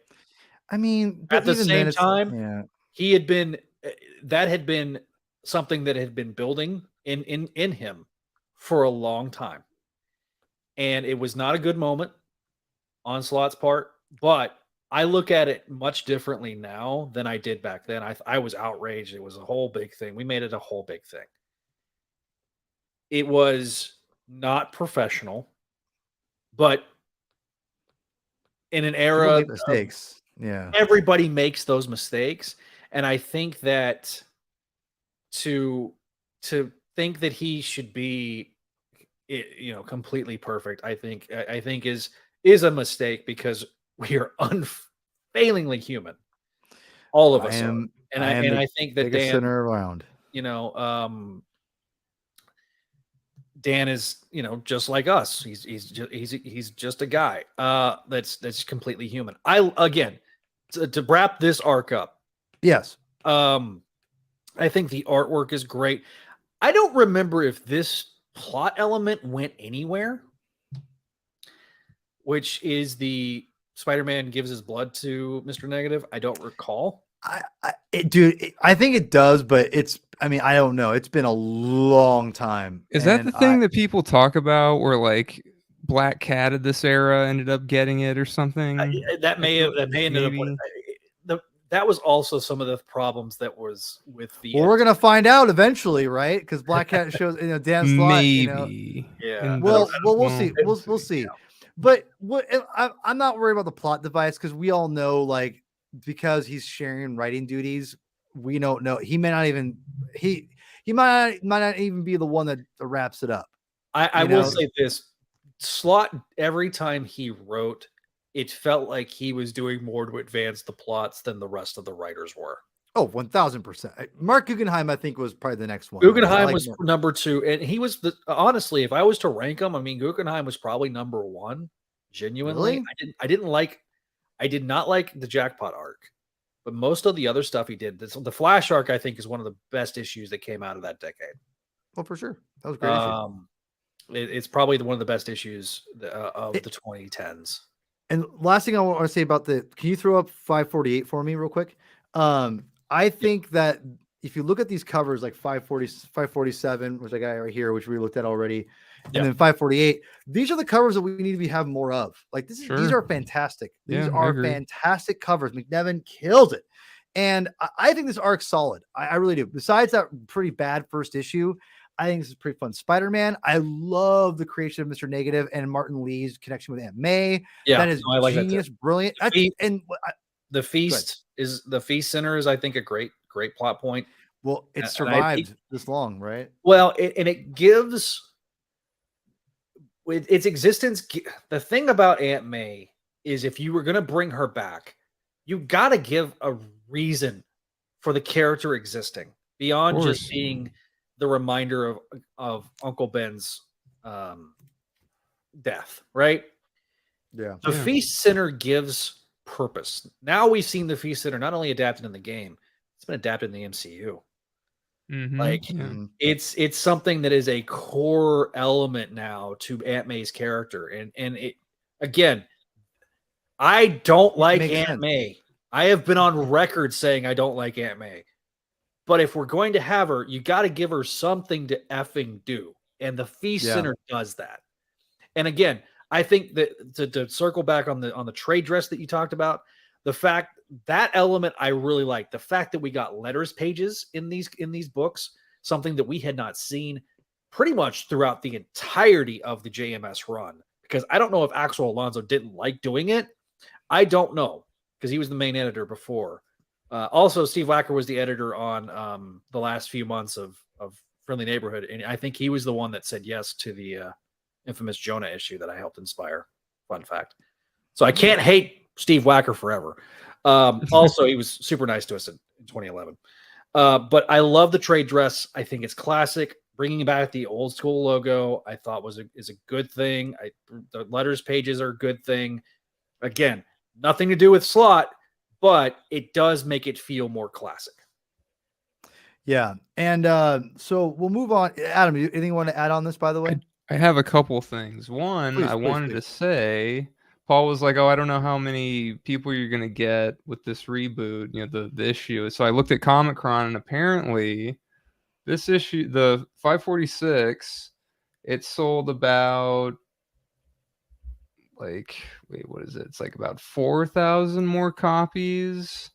I mean, at the same time, he had been that had been something that had been building in him for a long time. And it was not a good moment on Slott's part, but I look at it much differently now than I did back then. I was outraged. It was a whole big thing. We made it a whole big thing. It was not professional, but in an era of mistakes, everybody makes those mistakes. And I think that to think that he should be, completely perfect, I think is a mistake, because we are unfailingly human. All of us are. And I think that Dan, center around, Dan is, just like us. He's just a guy that's completely human. To wrap this arc up. Yes. I think the artwork is great. I don't remember if this plot element went anywhere, which is the Spider-Man gives his blood to Mr. Negative. I don't recall. I think it does, but I don't know. It's been a long time. Is that the thing that people talk about, where like Black Cat of this era ended up getting it or something? That may ended up. That was also some of the problems that was with the. Well, we're gonna find out eventually, right? Because Black Cat shows, Dan Slott. Maybe. Yeah. Well, we'll see. We'll see. But I'm not worried about the plot device because we all know, like, because he's sharing writing duties, we don't know. He may not even he might not even be the one that wraps it up. I will say this: Slott, every time he wrote, it felt like he was doing more to advance the plots than the rest of the writers were. Oh, 1000%. Mark Guggenheim, I think, was probably the next one. Guggenheim was number 2, and he was honestly, if I was to rank him, I mean, Guggenheim was probably number 1. Genuinely, really? I did not like the Jackpot arc, but most of the other stuff he did. The Flash arc, I think, is one of the best issues that came out of that decade. Well, for sure, that was a great issue. It's probably one of the best issues of the 2010s. And last thing I want to say about can you throw up 548 for me real quick? I think that if you look at these covers, like 547, which I got right here, which we looked at already, and then 548, these are the covers that we need to have more of. Like these are fantastic. These are fantastic covers. McNevin kills it. And I think this arc's solid. I really do. Besides that pretty bad first issue, I think this is pretty fun. Spider-Man, I love the creation of Mr. Negative and Martin Lee's connection with Aunt May. Yeah, that is genius, brilliant. The Feast Center is, I think, a great plot point. Well, it survived this long, right? Well, it gives its existence. The thing about Aunt May is, if you were going to bring her back, you got to give a reason for the character existing beyond just being the reminder of Uncle Ben's death, right? Yeah. The Feast Center gives purpose. Now we've seen the Feast Center not only adapted in the game, it's been adapted in the MCU. It's something that is a core element now to Aunt May's character. And it, again, I don't like Aunt May. I have been on record saying I don't like Aunt May. But if we're going to have her, you got to give her something to effing do. And the Feast Center does that. And again, I think that to circle back on the trade dress that you talked about, the fact that element I really like. The fact that we got letters pages in these books, something that we had not seen pretty much throughout the entirety of the JMS run. Because I don't know if Axel Alonso didn't like doing it. I don't know, because he was the main editor before. Also, Steve Wacker was the editor on the last few months of Friendly Neighborhood, and I think he was the one that said yes to the infamous Jonah issue that I helped inspire. Fun fact. So I can't hate Steve Wacker forever. Also, he was super nice to us in 2011. But I love the trade dress. I think it's classic. Bringing back the old school logo, I thought is a good thing. The letters pages are a good thing. Again, nothing to do with Slott, but it does make it feel more classic. Yeah. And so we'll move on. Adam, anything you want to add on this, by the way? I have a couple things. One, I wanted to say, Paul was like, oh, I don't know how many people you're going to get with this reboot, the issue. So I looked at Comic-Con, and apparently this issue, the 546, it sold about what is it? It's like about 4,000 more copies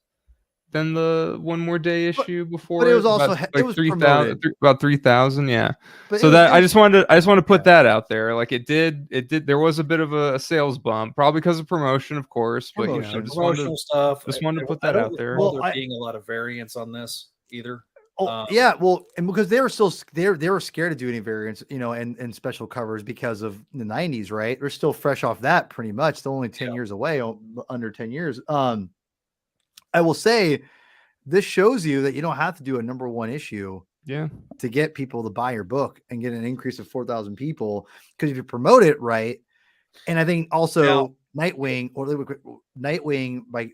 than the One More Day issue before. But it was also it was 3,000, about 3,000, yeah. But so I just wanted to put that out there. Like it did. There was a bit of a sales bump, probably because of promotion, of course. But promotional stuff. Just wanted to put that out there. Well, there being a lot of variants on this either. Yeah, well, and because they were still they were scared to do any variants, and special covers because of the 90s, right? They're still fresh off that pretty much. Still only 10 years away, under 10 years. I will say this shows you that you don't have to do a number one issue to get people to buy your book and get an increase of 4,000 people. Because if you promote it right, and I think also Nightwing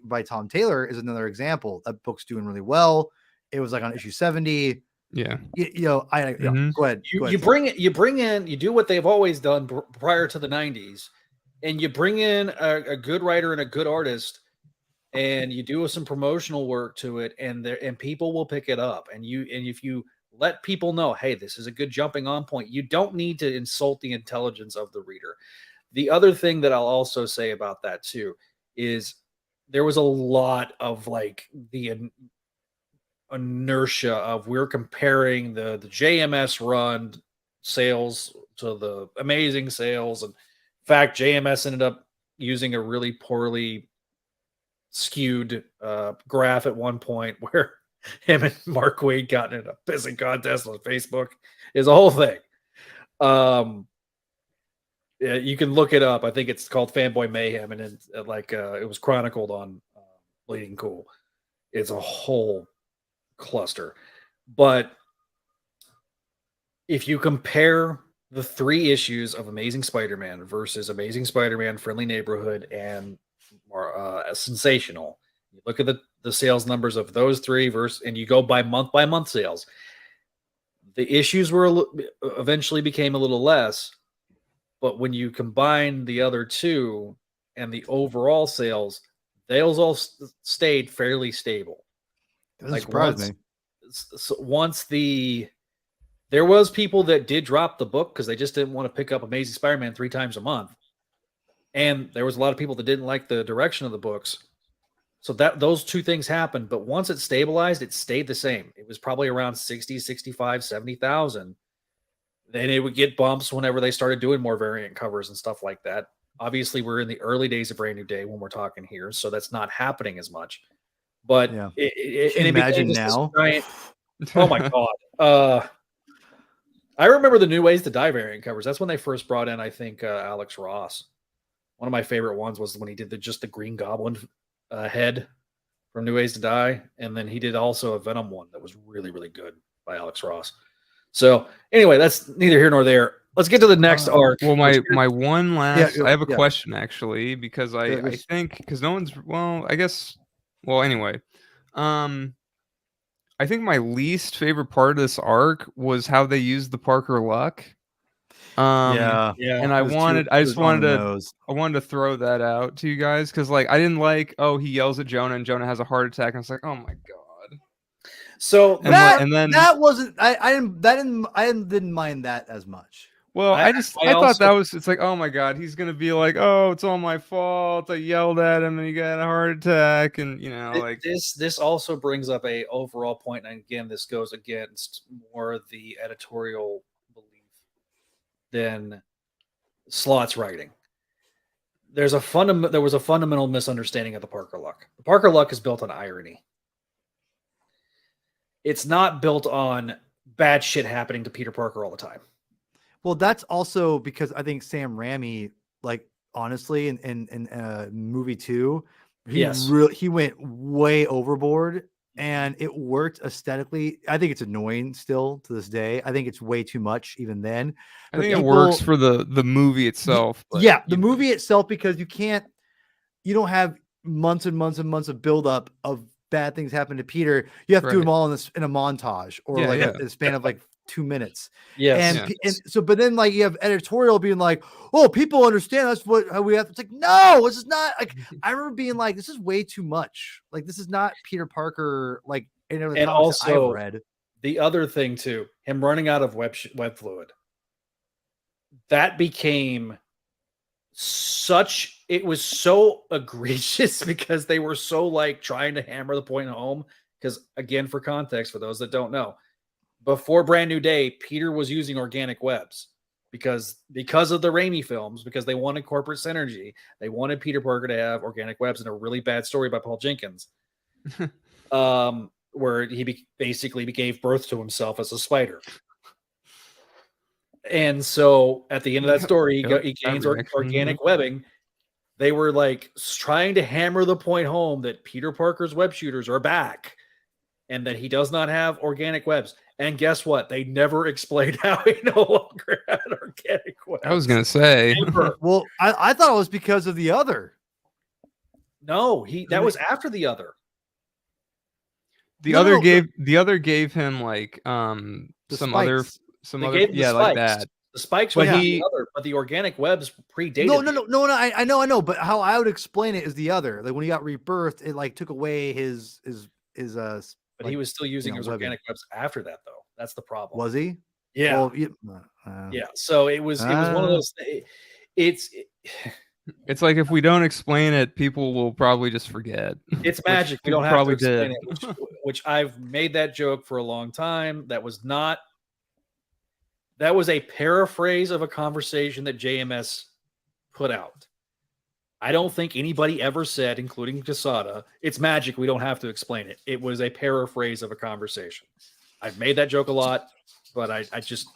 by Tom Taylor is another example. That book's doing really well. It was like on issue 70. Yeah. Go ahead. You bring in, you do what they've always done prior to the 90s, and you bring in a good writer and a good artist, and you do some promotional work to it, and people will pick it up. And if you let people know, hey, this is a good jumping on point, you don't need to insult the intelligence of the reader. The other thing that I'll also say about that too is there was a lot of the inertia of we're comparing the JMS run sales to the amazing sales, and fact, JMS ended up using a really poorly skewed graph at one point where him and Mark Waid got in a pissing contest on Facebook. Is a whole thing. Yeah, you can look it up. I think it's called Fanboy Mayhem, and it's it was chronicled on Bleeding Cool. It's a whole cluster. But if you compare the 3 issues of Amazing Spider-Man versus Amazing Spider-Man, Friendly Neighborhood, and Sensational, you look at the sales numbers of those 3 and you go by month sales. The issues were eventually became a little less, but when you combine the other 2 and the overall sales, they all stayed fairly stable. Doesn't surprise me. Once there was people that did drop the book because they just didn't want to pick up Amazing Spider-Man 3 times a month. And there was a lot of people that didn't like the direction of the books. So those 2 things happened. But once it stabilized, it stayed the same. It was probably around 60, 65, 70,000. Then it would get bumps whenever they started doing more variant covers and stuff like that. Obviously, we're in the early days of Brand New Day when we're talking here. So that's not happening as much. But yeah. Can you imagine now? Giant, oh my God. I remember the New Ways to Die variant covers. That's when they first brought in, I think, Alex Ross. One of my favorite ones was when he did just the Green Goblin head from New Ways to Die. And then he did also a Venom one that was really, really good by Alex Ross. So anyway, that's neither here nor there. Let's get to the next arc. Well, my one last, Yeah, I have a question actually, because I think, because no one's, anyway, I think my least favorite part of this arc was how they used the Parker Luck. Yeah. And I just wanted to throw that out to you guys because I didn't like, he yells at Jonah and Jonah has a heart attack. And I was like, oh my God. So that wasn't, I didn't mind that as much. Well, I thought that was, it's like, oh my God, he's going to be like, oh, it's all my fault. I yelled at him and he got a heart attack. And, this also brings up a overall point. And again, this goes against more the editorial belief than Slott's writing. There was a fundamental misunderstanding of the Parker Luck. The Parker Luck is built on irony. It's not built on bad shit happening to Peter Parker all the time. Well, that's also because I think Sam Raimi, honestly, in movie 2, he went way overboard, and it worked aesthetically. I think it's annoying still to this day. I think it's way too much even then. I think it works for the movie itself. The movie itself, because you don't have months and months and months of buildup of bad things happen to Peter. You have to do them all in a montage or a span of 2 minutes. And so, but then you have editorial being like, oh, people understand that's how we have. It's like, no, this is not I remember being like, this is way too much. This is not Peter Parker. And also I've read. The other thing too, him running out of web fluid. That became it was so egregious because they were so trying to hammer the point home. Because again, for context, for those that don't know, before Brand New Day, Peter was using organic webs because of the Raimi films, because they wanted corporate synergy. They wanted Peter Parker to have organic webs in a really bad story by Paul Jenkins, where he basically gave birth to himself as a spider. And so at the end of that story, he gains organic webbing. They were trying to hammer the point home that Peter Parker's web shooters are back and that he does not have organic webs. And guess what? They never explained how he no longer had organic webs. I was going to say. Well, I thought it was because of the other. No, that was after the other. The other gave him some other like that. The spikes were the other, but the organic webs predated. No. I know. But how I would explain it is the other. When he got rebirthed, it took away his. But he was still using his organic webs after that, though. That's the problem. Was he? Yeah. Well, yeah. So it was one of those. It's like if we don't explain it, people will probably just forget. It's magic. We don't have to explain it. Which I've made that joke for a long time. That was a paraphrase of a conversation that JMS put out. I don't think anybody ever said, including Casada, it's magic, we don't have to explain it. It was a paraphrase of a conversation. I've made that joke a lot, but I just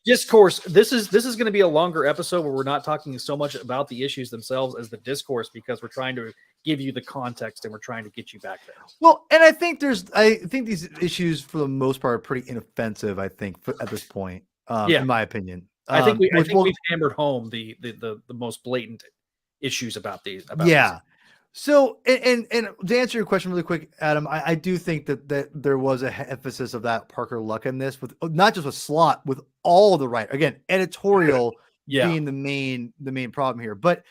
discourse. This is going to be a longer episode where we're not talking so much about the issues themselves as the discourse, because we're trying to give you the context and we're trying to get you back there. Well, and I think these issues for the most part are pretty inoffensive, I think, at this point, in my opinion. I think we've hammered home the most blatant issues about these. So, and to answer your question really quick, Adam, I do think that there was a emphasis of that Parker Luck in this, with not just with Slott, with all the again, editorial being the main problem here. But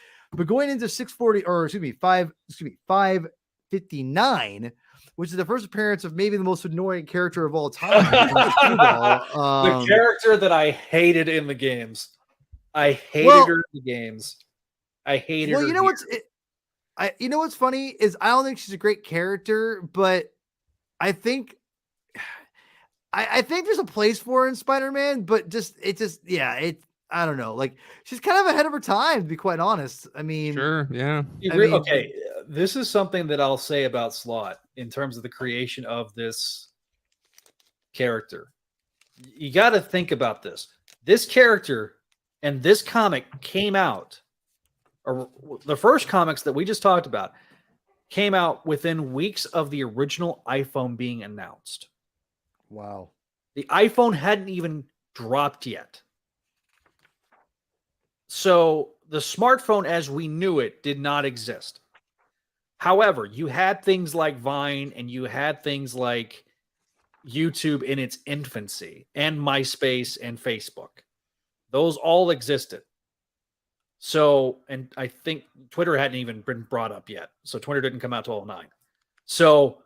going into 559, which is the first appearance of maybe the most annoying character of all time. The character that I hated in the games. I hated her in the games. I hated her. Well, you know what's funny is I don't think she's a great character, but I think there's a place for her in Spider-Man, but I don't know. Like, she's kind of ahead of her time, to be quite honest. I mean, sure, yeah. Okay, this is something that I'll say about Slott in terms of the creation of this character. You got to think about this. This character and this comic came out, or the first comics that we just talked about came out within weeks of the original iPhone being announced. Wow. The iPhone hadn't even dropped yet. So the smartphone as we knew it did not exist. However, you had things like Vine and you had things like YouTube in its infancy, and MySpace and Facebook. Those all existed. So, and I think Twitter hadn't even been brought up yet. So Twitter didn't come out till 2009. So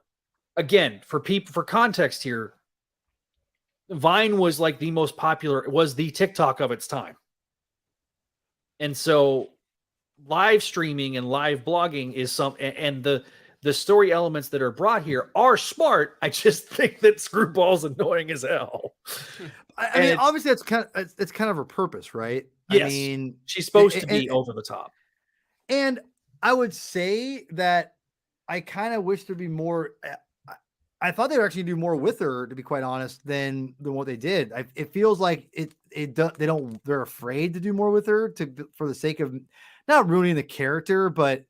again, for context here, Vine was like the most popular, it was the TikTok of its time. And so live streaming and live blogging is and the story elements that are brought here are smart. I just think that Screwball's annoying as hell. I mean, obviously it's kind of her purpose, right? Yes, I mean, she's supposed to be over the top. And I would say that I kind of wish there'd be more. I thought they would actually do more with her, to be quite honest, than what they did. It feels like they're afraid to do more with her for the sake of not ruining the character, but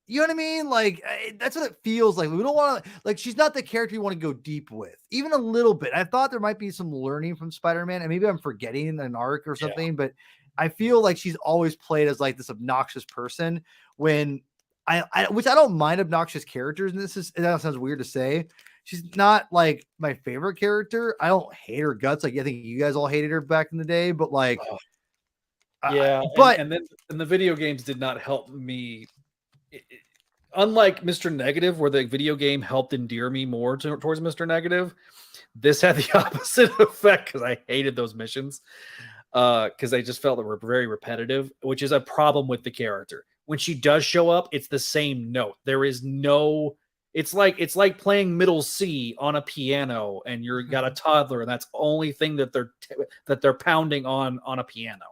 you know what I mean? Like, that's what it feels like. We don't want to, like, she's not the character you want to go deep with, even a little bit. I thought there might be some learning from Spider-Man, and maybe I'm forgetting an arc or something, but I feel like she's always played as like this obnoxious person which I don't mind obnoxious characters. And that sounds weird to say. She's not like my favorite character. I don't hate her guts. Like, I think you guys all hated her back in the day, but like, and the video games did not help me. Unlike Mr. Negative, where the video game helped endear me more towards Mr. Negative, this had the opposite effect because I hated those missions because I just felt they were very repetitive, which is a problem with the character. When she does show up, it's the same note. There is no. It's like playing middle C on a piano, and you've got a toddler, and that's the only thing that they're pounding on a piano.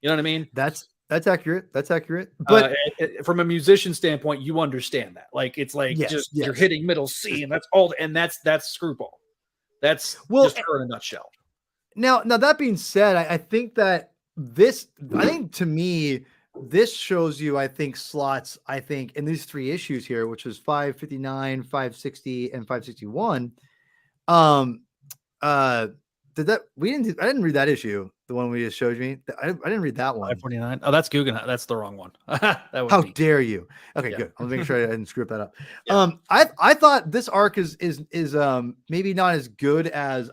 You know what I mean? That's accurate. That's accurate. But from a musician standpoint, you understand that. Like, it's like you're hitting middle C, and that's all. And that's Screwball. That's just her in a nutshell. Now that being said, I think that to me, this shows you, I think, Slott's, in these three issues here, which was 559, 560, and 561. I didn't read that issue, the one we just showed me. I didn't read that one. 549. Oh, that's Guggenheim. That's the wrong one. How dare you? Okay, good. I'll make sure I didn't screw that up. I thought this arc is maybe not as good as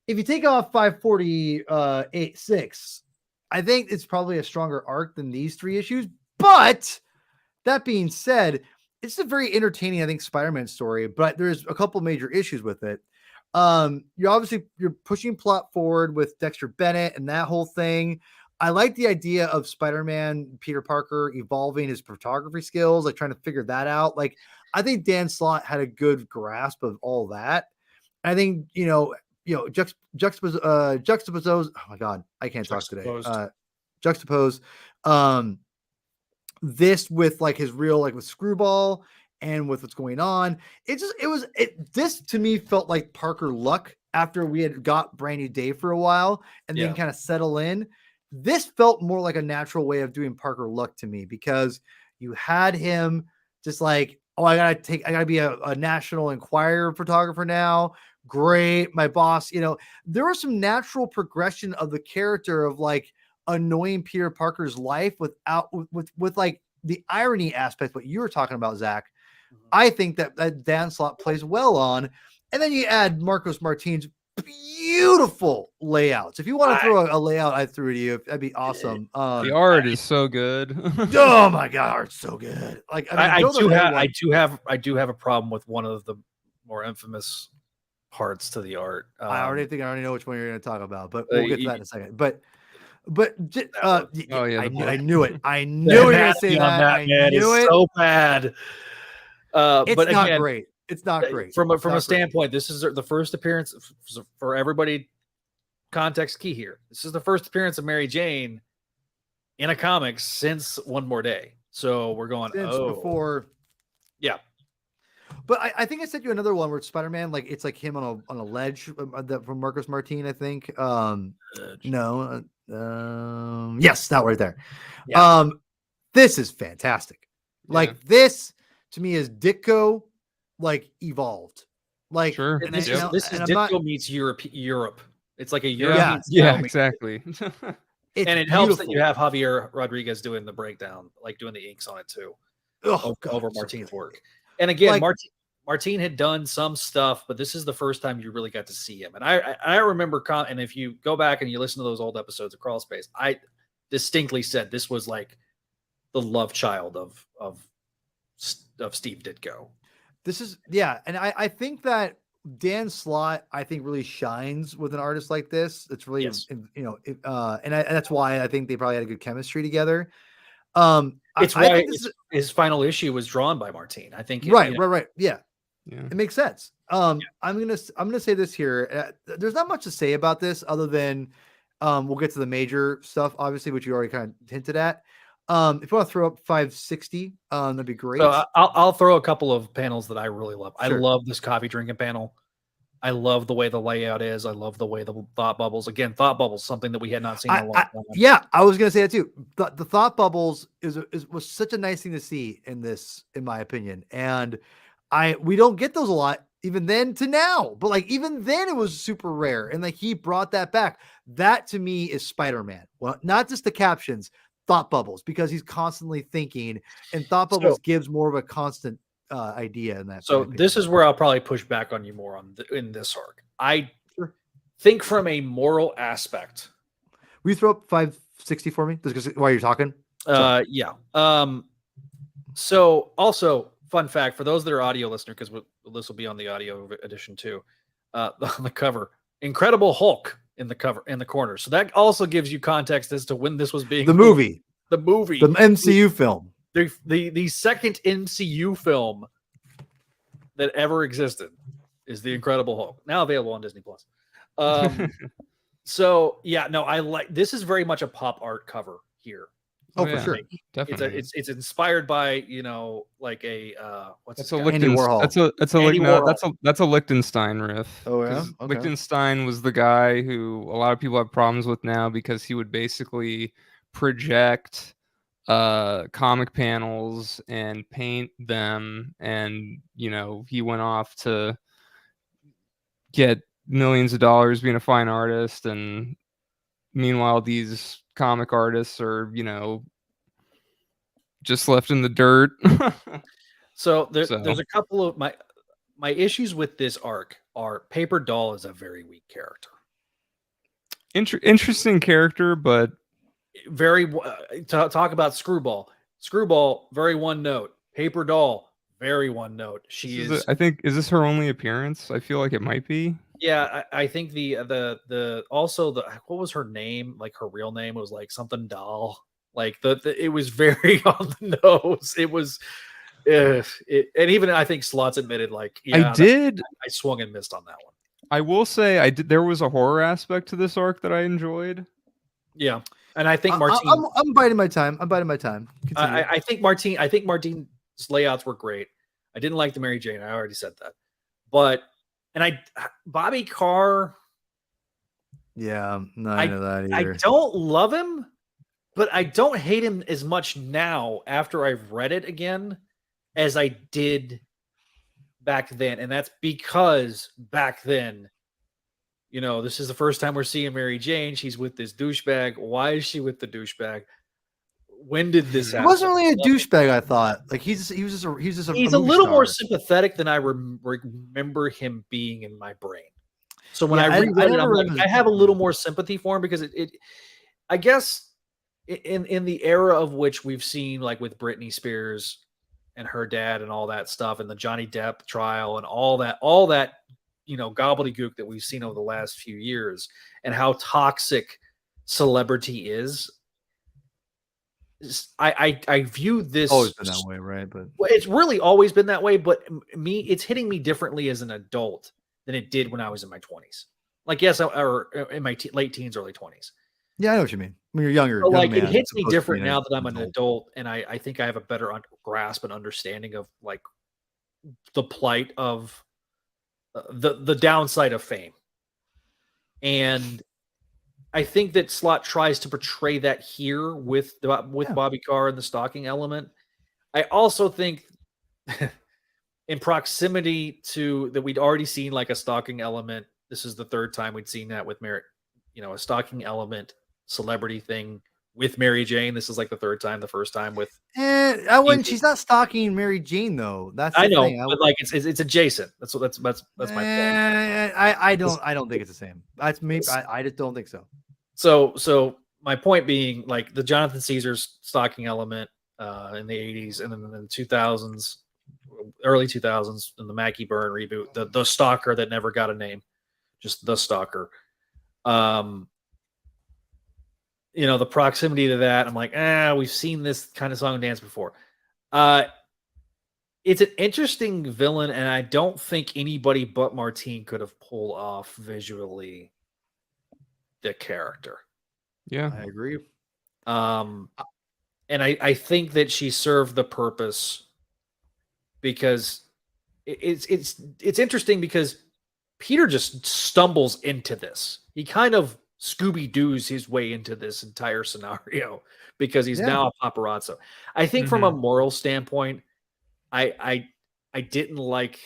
if you take off 548.6. I think it's probably a stronger arc than these three issues. But that being said, it's a very entertaining, I think, Spider-Man story, but there's a couple major issues with it. You're pushing plot forward with Dexter Bennett and that whole thing. I like the idea of Spider-Man, Peter Parker, evolving his photography skills, like trying to figure that out. Like, I think Dan Slott had a good grasp of all that. I think, juxtapose. Oh my God, I can't talk today. juxtapose this with like his real, like with Screwball and with what's going on. This to me felt like Parker Luck after we had got Brand New Day for a while and then kind of settle in. This felt more like a natural way of doing Parker Luck to me, because you had him just like, oh, I gotta be a National Enquirer photographer now. Great. My boss, there was some natural progression of the character of like annoying Peter Parker's life without with like the irony aspect, what you were talking about, Zach. I think that Dan Slott plays well on. And then you add Marcos Martin's beautiful layouts. If you want to throw a layout, I threw to you. That'd be awesome. The art is so good. Oh my God, art's so good. Like I do have a problem with one of the more infamous parts to the art. I already know which one you're going to talk about, but we'll get to that in a second. I knew it. I knew you were going to say that. I knew it. So bad. It's but not again, great. It's not great. From a standpoint, this is the first appearance for everybody. Context key here. This is the first appearance of Mary Jane in a comic since One More Day. So we're going before. Yeah. But I think I sent you another one where it's Spider-Man, like it's like him on a ledge from Marcos Martin, I think. Yes, that right there. Yeah. This is fantastic. Yeah. Like this to me is Ditko like evolved. Like sure. And this is Ditko meets Europe. It's like a European exactly. And it helps that you have Javier Rodriguez doing the breakdown, like doing the inks on it too. Over Martin's work. And again, like, Martin had done some stuff, but this is the first time you really got to see him. And I remember, and if you go back and you listen to those old episodes of Crawl Space, I distinctly said this was like the love child of Steve Ditko. This is, and I think that Dan Slott, I think, really shines with an artist like this. It's really, and that's why I think they probably had a good chemistry together. It's why his final issue was drawn by Martin. I think. Right. Yeah. It makes sense. I'm gonna say this here. There's not much to say about this other than we'll get to the major stuff, obviously, which you already kind of hinted at. If you want to throw up 560, that'd be great. So I'll throw a couple of panels that I really love. Sure. I love this coffee drinking panel. I love the way the layout is. I love the way the thought bubbles. Again, thought bubbles, something that we had not seen in a long time. Yeah, I was gonna say that too. The thought bubbles was such a nice thing to see in this, in my opinion. And we don't get those a lot, even then to now. But like even then, it was super rare. And like he brought that back. That to me is Spider-Man. Well, not just the captions, thought bubbles, because he's constantly thinking, and thought bubbles gives more of a constant idea in that. So this is where I'll probably push back on you more in this arc. I think from a moral aspect. Will you throw up 560 for me? Just while you're talking. Yeah. So also, fun fact for those that are audio listener, because this will be on the audio edition too. On the cover, Incredible Hulk in the corner. So that also gives you context as to when this was being the movie, the MCU film. The second MCU film that ever existed is The Incredible Hulk, now available on Disney Plus. So yeah, no, I like this is very much a pop art cover here. Oh, for sure, definitely. It's inspired by like a that's a Lichtenstein riff. Oh yeah, okay. Lichtenstein was the guy who a lot of people have problems with now because he would basically project comic panels and paint them, and he went off to get millions of dollars being a fine artist, and meanwhile these comic artists are just left in the dirt. So there's a couple of my issues with this arc are Paper Doll is a very weak character. Interesting character, but very talk about Screwball, very one note. Paper Doll, very one note. I think, is this her only appearance? I feel like it might be. Yeah, I think what was her name? Like her real name was like something Doll. Like it was very on the nose. It was, and even I think Slott's admitted like, I swung and missed on that one. I will say there was a horror aspect to this arc that I enjoyed. Yeah. And I think Martine. I'm biding my time. Continue. I think Martine's layouts were great. I didn't like the Mary Jane. I already said that. Bobby Carr. Yeah, no, I know that either. I don't love him, but I don't hate him as much now after I've read it again as I did back then. And that's because back then, this is the first time we're seeing Mary Jane. She's with this douchebag. Why is she with the douchebag? When did this happen? He wasn't really a douchebag, I thought. Like he's a little more sympathetic than I remember him being in my brain. So when I reread it, I have a little more sympathy for him because I guess in the era of which we've seen, like with Britney Spears and her dad and all that stuff, and the Johnny Depp trial and all that gobbledygook that we've seen over the last few years, and how toxic celebrity is. I view this always been that way, right? But it's really always been that way. But it's hitting me differently as an adult than it did when I was in my 20s. Like, yes, or in my late teens, early 20s. Yeah, I know what you mean. When you're younger, but like it hits me different now that I'm an adult, and I think I have a better grasp and understanding of like the plight of the downside of fame. And I think that Slott tries to portray that here with Bobby Carr and the stalking element. I also think in proximity to that, we'd already seen like a stalking element. This is the third time we'd seen that with Mary, a stalking element celebrity thing with Mary Jane. This is like the third time. The first time with she's not stalking Mary Jane though. That's I know, but like it's adjacent. That's my point. I don't think it's the same. That's maybe I just don't think so. So my point being, like the Jonathan Caesar's stalking element in the 80s, and then in the 2000s, early 2000s, in the Mackie Byrne reboot, the stalker that never got a name, just the stalker. The proximity to that, I'm like, we've seen this kind of song and dance before. It's an interesting villain, and I don't think anybody but Martine could have pulled off visually the character. Yeah, I agree. And I think that she served the purpose because it's interesting because Peter just stumbles into this. He kind of Scooby-Doo's his way into this entire scenario because he's now a paparazzo. I think from a moral standpoint, I didn't like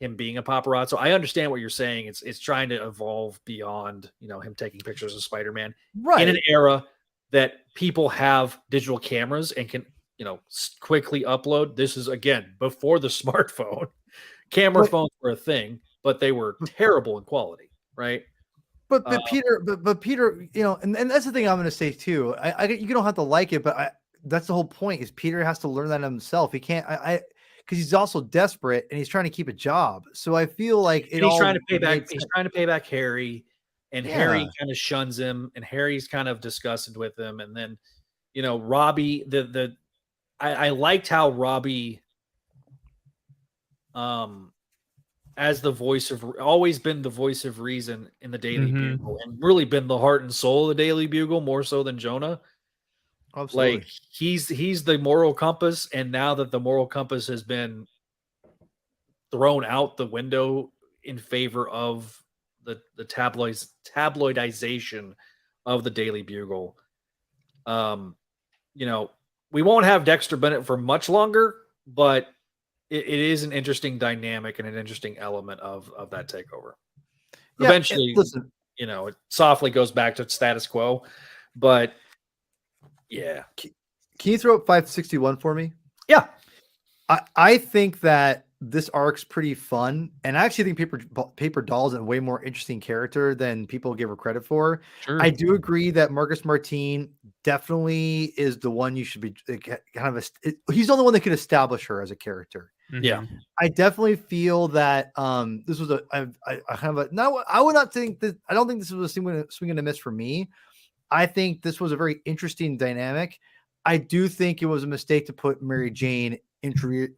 him being a paparazzo. I understand what you're saying. It's trying to evolve beyond, him taking pictures of Spider-Man in an era that people have digital cameras and can, quickly upload. This is again before the smartphone. Phones were a thing, but they were terrible in quality, right? But Peter, and that's the thing I'm going to say too. You don't have to like it, but that's the whole point. Is Peter has to learn that himself. He can't. Because he's also desperate and he's trying to keep a job. So I feel like he's trying to pay back. He's trying to pay back Harry, and Harry kind of shuns him, and Harry's kind of disgusted with him. And then, Robbie. I liked how Robbie, as the voice of, always been the voice of reason in the Daily Bugle, and really been the heart and soul of the Daily Bugle more so than Jonah. Absolutely. Like he's the moral compass, and now that the moral compass has been thrown out the window in favor of the tabloidization of the Daily Bugle, we won't have Dexter Bennett for much longer, but it is an interesting dynamic and an interesting element of that takeover. Yeah, eventually, it softly goes back to status quo, but. Yeah. Can you throw up 561 for me? Yeah. I think that this arc's pretty fun, and I actually think Paper Doll is a way more interesting character than people give her credit for. Sure. I do agree that Marcus Martin definitely is the one you should be he's the only one that could establish her as a character. Yeah. I definitely feel that this was I would not think that. I don't think this was a swing and a miss for me. I think this was a very interesting dynamic. I do think it was a mistake to put Mary Jane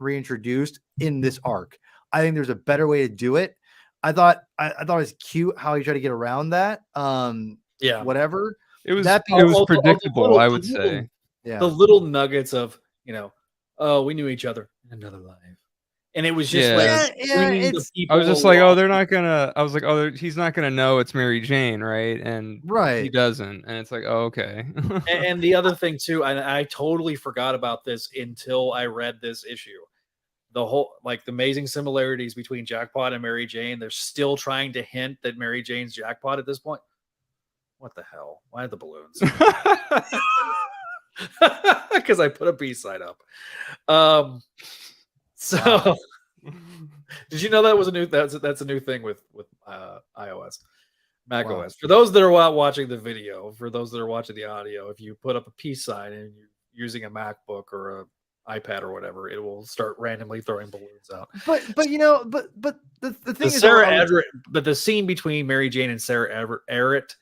reintroduced in this arc. I think there's a better way to do it. I thought it was cute how he tried to get around that. Whatever. It was predictable, I would say. Yeah. The little nuggets of, oh, we knew each other in another life. And it was just I was just like, oh, they're not gonna. I was like, oh, he's not gonna know it's Mary Jane, right? And he doesn't. And it's like, oh, okay. And the other thing too, I totally forgot about this until I read this issue. The whole the amazing similarities between Jackpot and Mary Jane. They're still trying to hint that Mary Jane's Jackpot at this point. What the hell? Why are the balloons? Because I put a B side up. Did you know that was a new that's a new thing with iOS, Mac OS? For those that are watching the video, for those that are watching the audio, if you put up a peace sign and you're using a MacBook or a iPad or whatever, it will start randomly throwing balloons out. But the thing is, but the scene between Mary Jane and Sarah Everett,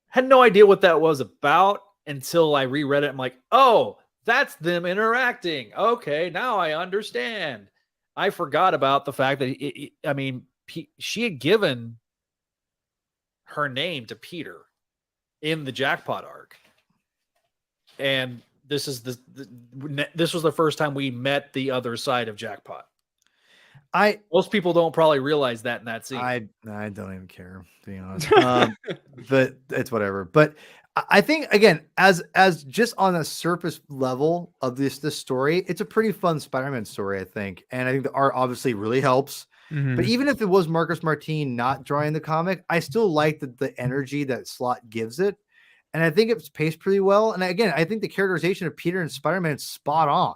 had no idea what that was about until I reread it. I'm like, oh, that's them interacting. Okay, now I understand. I forgot about the fact that she had given her name to Peter in the Jackpot arc, and this is this was the first time we met the other side of Jackpot. Most people don't probably realize that in that scene. I don't even care, to be honest. But it's whatever. But I think, again, as just on a surface level of this story, it's a pretty fun Spider-Man story, I think. And I think the art obviously really helps. Mm-hmm. But even if it was Marcus Martin not drawing the comic, I still like the energy that Slott gives it. And I think it's paced pretty well. And again, I think the characterization of Peter and Spider-Man is spot on.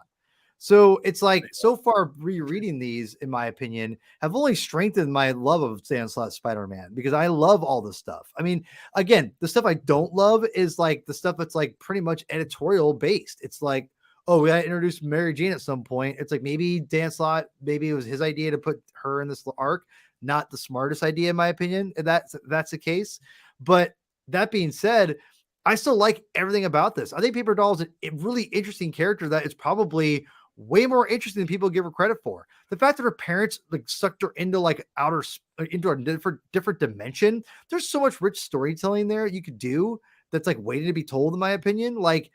So it's like, so far rereading these, in my opinion, have only strengthened my love of Dan Slott's Spider-Man, because I love all this stuff. I mean, again, the stuff I don't love is like the stuff that's like pretty much editorial based. It's like, oh, we got to introduce Mary Jane at some point. It's like maybe Dan Slott, maybe it was his idea to put her in this arc. Not the smartest idea, in my opinion. If that's the case. But that being said, I still like everything about this. I think Paper Doll is a really interesting character that is probably way more interesting than people give her credit for. The fact that her parents like sucked her into like into a different dimension. There's so much rich storytelling there you could do that's like waiting to be told, in my opinion. Like,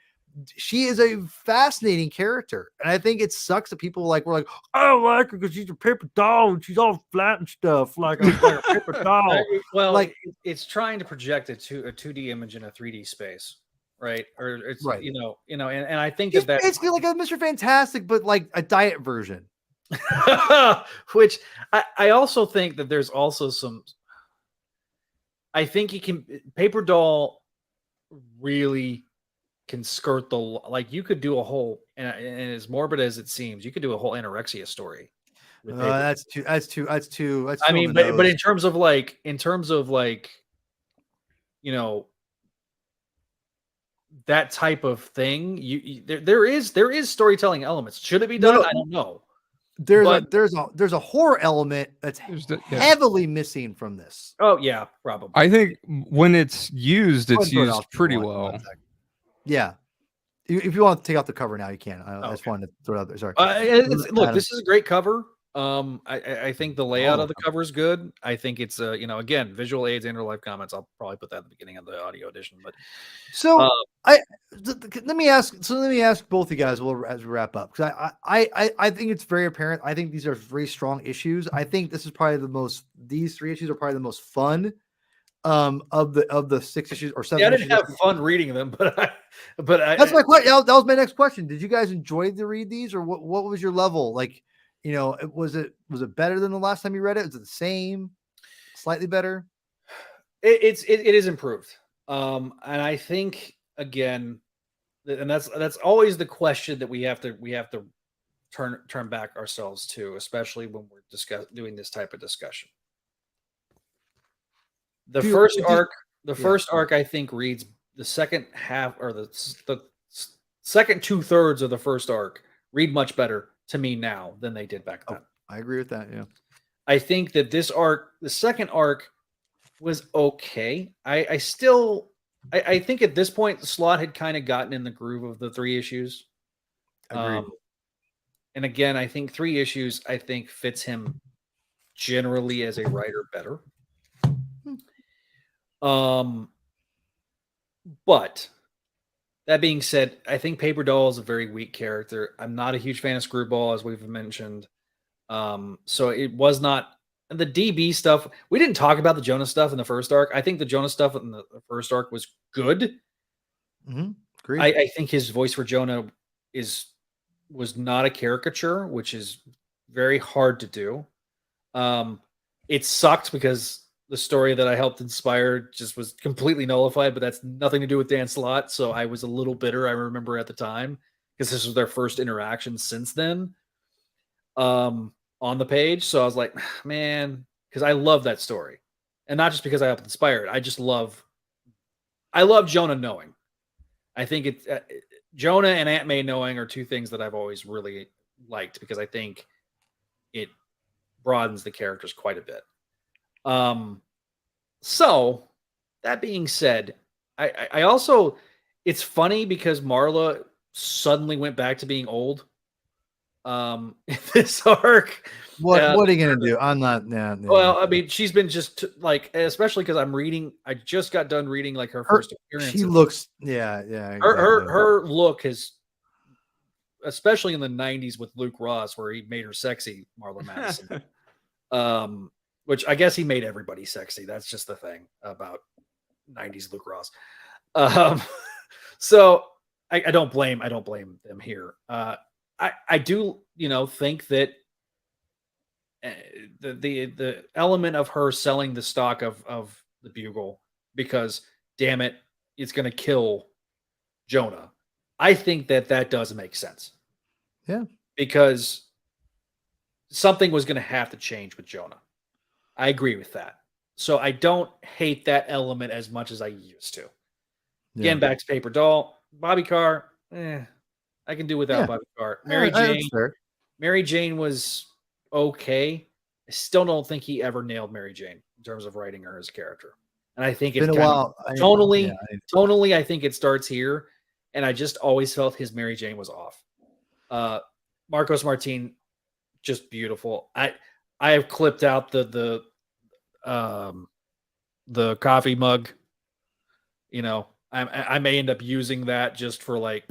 she is a fascinating character, and I think it sucks that people were like, I don't like her because she's a paper doll and she's all flat and stuff, like a paper doll. Well, like it's trying to project a 2D image in a 3D space. Right. Or it's right. And I think it's basically like a Mr. Fantastic, but like a diet version. Which I also think that there's also I think Paper Doll really can skirt you could do a whole, and as morbid as it seems, you could do a whole anorexia story. That's too. I mean, but in terms of that type of thing, there is storytelling elements. Should it be done? I don't know. There's a horror element that's heavily missing from this. Oh yeah, probably. I think when it's used pretty well. Yeah. If you want to take off the cover now, you can. I just wanted to throw it out there. Sorry. Look, this is a great cover. I think the layout of the cover is good. I think it's again, visual aids and live comments. I'll probably put that at the beginning of the audio edition. But let me ask both of you guys as we wrap up, because I think it's very apparent. I think these are very strong issues. I think this is probably these 3 issues are probably the most fun of the 6 issues or 7. Yeah, I didn't have fun reading them, but that's my question. That was my next question. Did you guys enjoy to read these, or what was your level? Like, was it better than the last time you read it? Is it the same, slightly better? It is improved. And I think, again, and that's always the question that we have to turn back ourselves to, especially when we're doing this type of discussion. The first arc, I think, reads the second half, or the second 2/3 of the first arc read much better to me now than they did back then. I agree with that. Yeah. I think that this arc, the second arc, was okay. I think at this point, Slott had kind of gotten in the groove of the 3 issues. Agreed. And again, I think 3 issues, fits him generally as a writer better. But that being said, I think Paper Doll is a very weak character. I'm not a huge fan of Screwball, as we've mentioned. So it was not the DB stuff. We didn't talk about the Jonah stuff in the first arc. I think the Jonah stuff in the first arc was good. Great. I think his voice for Jonah was not a caricature, which is very hard to do. It sucked because the story that I helped inspire just was completely nullified, but that's nothing to do with Dan Slott. So I was a little bitter, I remember at the time, because this was their first interaction since then on the page. So I was like, man, because I love that story. And not just because I helped inspire it. I love Jonah knowing. I think it's Jonah and Aunt May knowing are two things that I've always really liked because I think it broadens the characters quite a bit. So that being said, I also, it's funny because Marla suddenly went back to being old. In this arc. What are you gonna do? I'm not. Well, I mean, she's been just like, especially because I just got done reading like her first appearance. She looks, yeah. Exactly. Her look has, especially in the '90s with Luke Ross, where he made her sexy, Marla Madison. Which I guess he made everybody sexy. That's just the thing about '90s Luke Ross. So I don't blame them here. I do, think that the element of her selling the stock of the Bugle because, damn it, it's going to kill Jonah. I think that does make sense. Yeah, because something was going to have to change with Jonah. I agree with that. So I don't hate that element as much as I used to. Again, back to Paper Doll, Bobby Carr. I can do without Bobby Carr. Mary Jane was okay. I still don't think he ever nailed Mary Jane in terms of writing her as a character. And I think it's been a while. Tonally, I think it starts here. And I just always felt his Mary Jane was off. Marcos Martin, just beautiful. I have clipped out the coffee mug. I may end up using that just for like,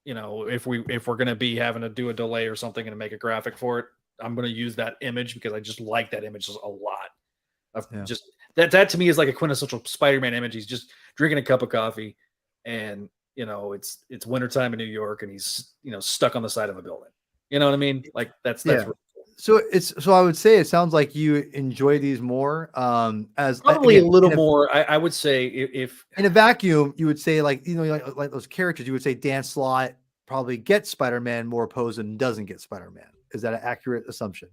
if we're gonna be having to do a delay or something and make a graphic for it, I'm gonna use that image because I just like that image a lot. Just that to me is like a quintessential Spider-Man image. He's just drinking a cup of coffee, and it's wintertime in New York, and he's stuck on the side of a building. You know what I mean? Like that's really cool. So I would say it sounds like you enjoy these more. As probably a little more. I would say if in a vacuum, you would say like those characters, you would say Dan Slott probably gets Spider-Man more opposed and doesn't get Spider-Man. Is that an accurate assumption?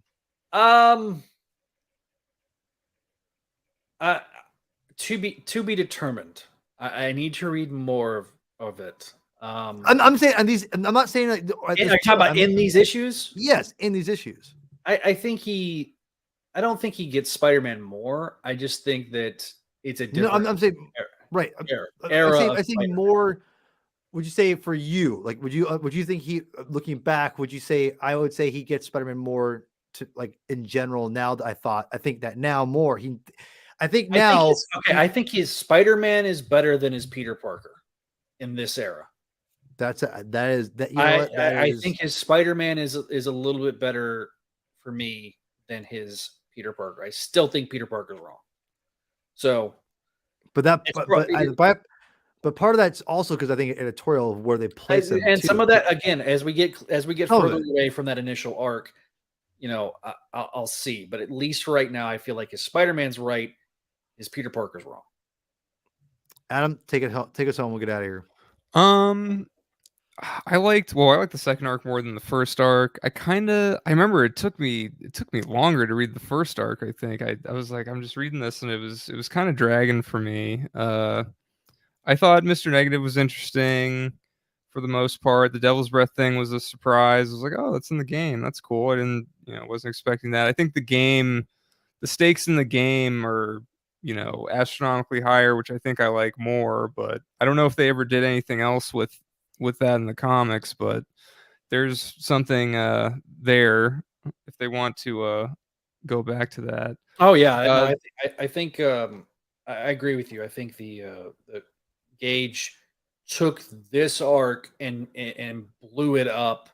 To be determined. I need to read more of it. I'm saying on these. I'm not saying like. Are you talking about in these issues? Yes, in these issues. I think I don't think he gets Spider-Man more. I just think that it's a different. No, I'm saying right. Era. I think more. Would you say for you? Like, would you think he, looking back, would you say, I would say he gets Spider-Man more to like in general now that I think that now more I think his Spider-Man is better than his Peter Parker in this era. I think his Spider-Man is a little bit better for me than his Peter Parker. I still think Peter Parker's wrong. So, but part of that's also because I think editorial of where they place him, and some of that again as we get further away from that initial arc, I'll see. But at least right now, I feel like his Spider-Man's right, his Peter Parker's wrong. Adam, take us home. We'll get out of here. I liked the second arc more than the first arc. I remember it took me longer to read the first arc. I think I was like, I'm just reading this, and it was kind of dragging for me. I thought Mr. Negative was interesting for the most part. The Devil's Breath thing was a surprise. I was like, oh, that's in the game. That's cool. I didn't, wasn't expecting that. I think the stakes in the game are, astronomically higher, which I think I like more, but I don't know if they ever did anything else with that in the comics, but there's something there if they want to go back to that. Oh yeah. I think I agree with you. I think the Gage took this arc and blew it up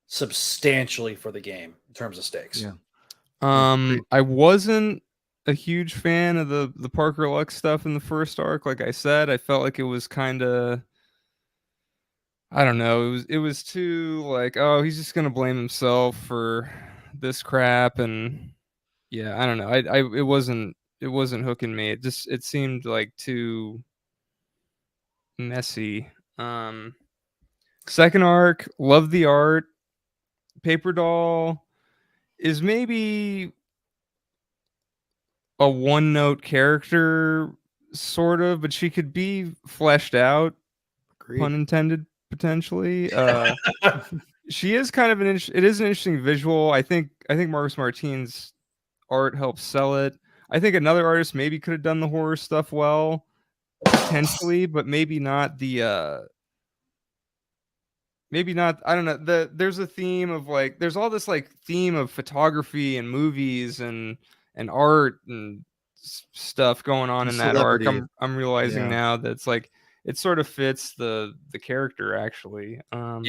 substantially for the game in terms of stakes. Yeah. I wasn't a huge fan of the Parker Lux stuff in the first arc. Like I said, I felt like it was kind of, I don't know, it was too like, oh, he's just gonna blame himself for this crap, and yeah, I don't know. It wasn't hooking me. It seemed like too messy. Second arc, love the art. Paper Doll is maybe a one-note character, sort of, but she could be fleshed out. Agreed. Pun intended, potentially. She is kind of it is an interesting visual. I think Marcus Martin's art helps sell it. I think another artist maybe could have done the horror stuff well, potentially, but maybe not the maybe not. I don't know. There's a theme of like, there's all this like theme of photography and movies and art and stuff going on in that arc. I'm realizing now that it's like it sort of fits the character actually. Some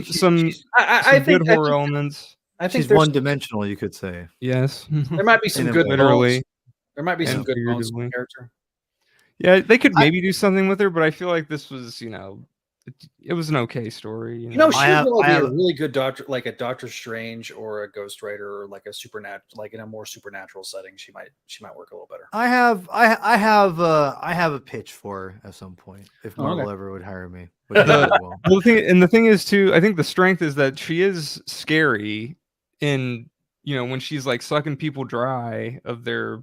good horror elements. I think she's one-dimensional, you could say. Yes, there might be some good literally. There might be some good bones in the character. Yeah, they could maybe do something with her, but I feel like this was, it was an okay story. She would be a really good doctor, like a Doctor Strange or a Ghost Rider, or like a supernatural, like in a more supernatural setting. She might work a little better. I have a pitch for her at some point if Marvel ever would hire me. The thing is too, I think the strength is that she is scary in, when she's like sucking people dry of their,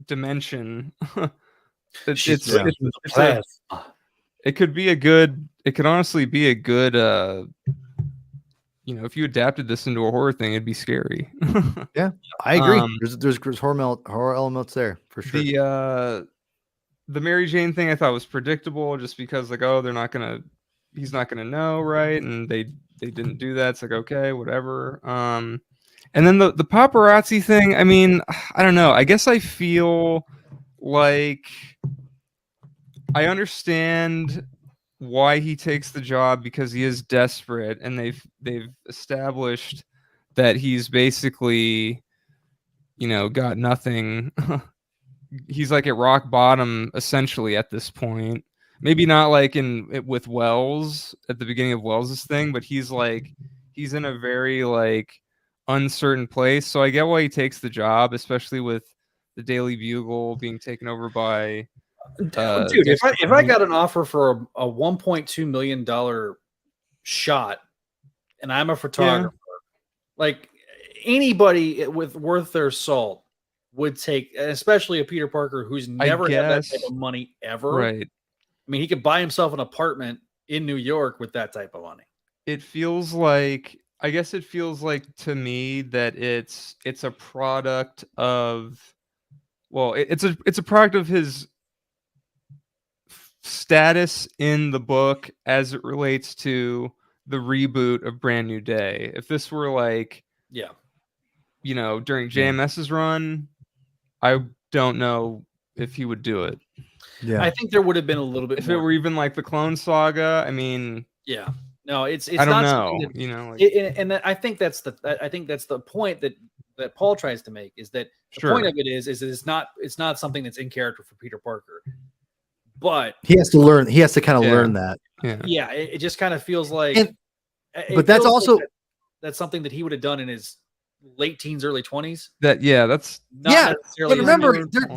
dimension. It could be a good, it could honestly be a good, if you adapted this into a horror thing, it'd be scary. Yeah, I agree. There's horror elements there for sure. The Mary Jane thing I thought was predictable, just because like, oh, he's not gonna know, right? And they didn't do that. It's like, okay, whatever. And then the paparazzi thing, I mean, I don't know. I guess I feel like I understand why he takes the job, because he is desperate, and they've established that he's basically, got nothing. He's like at rock bottom essentially at this point. Maybe not like with Wells at the beginning of Wells's thing, but he's in a very like uncertain place. So I get why he takes the job, especially with the Daily Bugle being taken over by dude. If I got an offer for a $1.2 million shot, and I'm a photographer, like anybody with worth their salt would take, especially a Peter Parker who's never had that type of money ever. Right. I mean, he could buy himself an apartment in New York with that type of money. It feels like, I guess it feels like to me that it's a product of, well, it's a product of his status in the book as it relates to the reboot of Brand New Day. If this were like, during JMS's run, I don't know if he would do it. Yeah, I think there would have been a little bit if more. It were even like the Clone Saga. I mean, no, it's I don't know. And I think that's the point that Paul tries to make, is that the point of it is that it's not something that's in character for Peter Parker, but he has to learn. He has to kind of learn that. Yeah, it just kind of feels like. But that's also that's something that he would have done in his late teens, early 20s. That's not necessarily.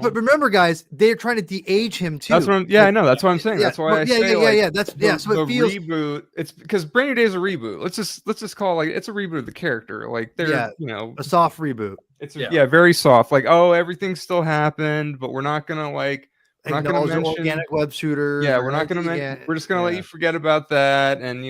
But remember, guys, they're trying to de-age him too. That's what I know. That's what I'm saying. That's why I say So it feels reboot. It's because Brand New Day is a reboot. Let's just call it, like, it's a reboot of the character. Like they're a soft reboot. It's very soft. Like, oh, everything still happened, but we're not gonna like. We're not going to mention organic web shooters. Yeah, we're not going to. We're just going to let you forget about that. And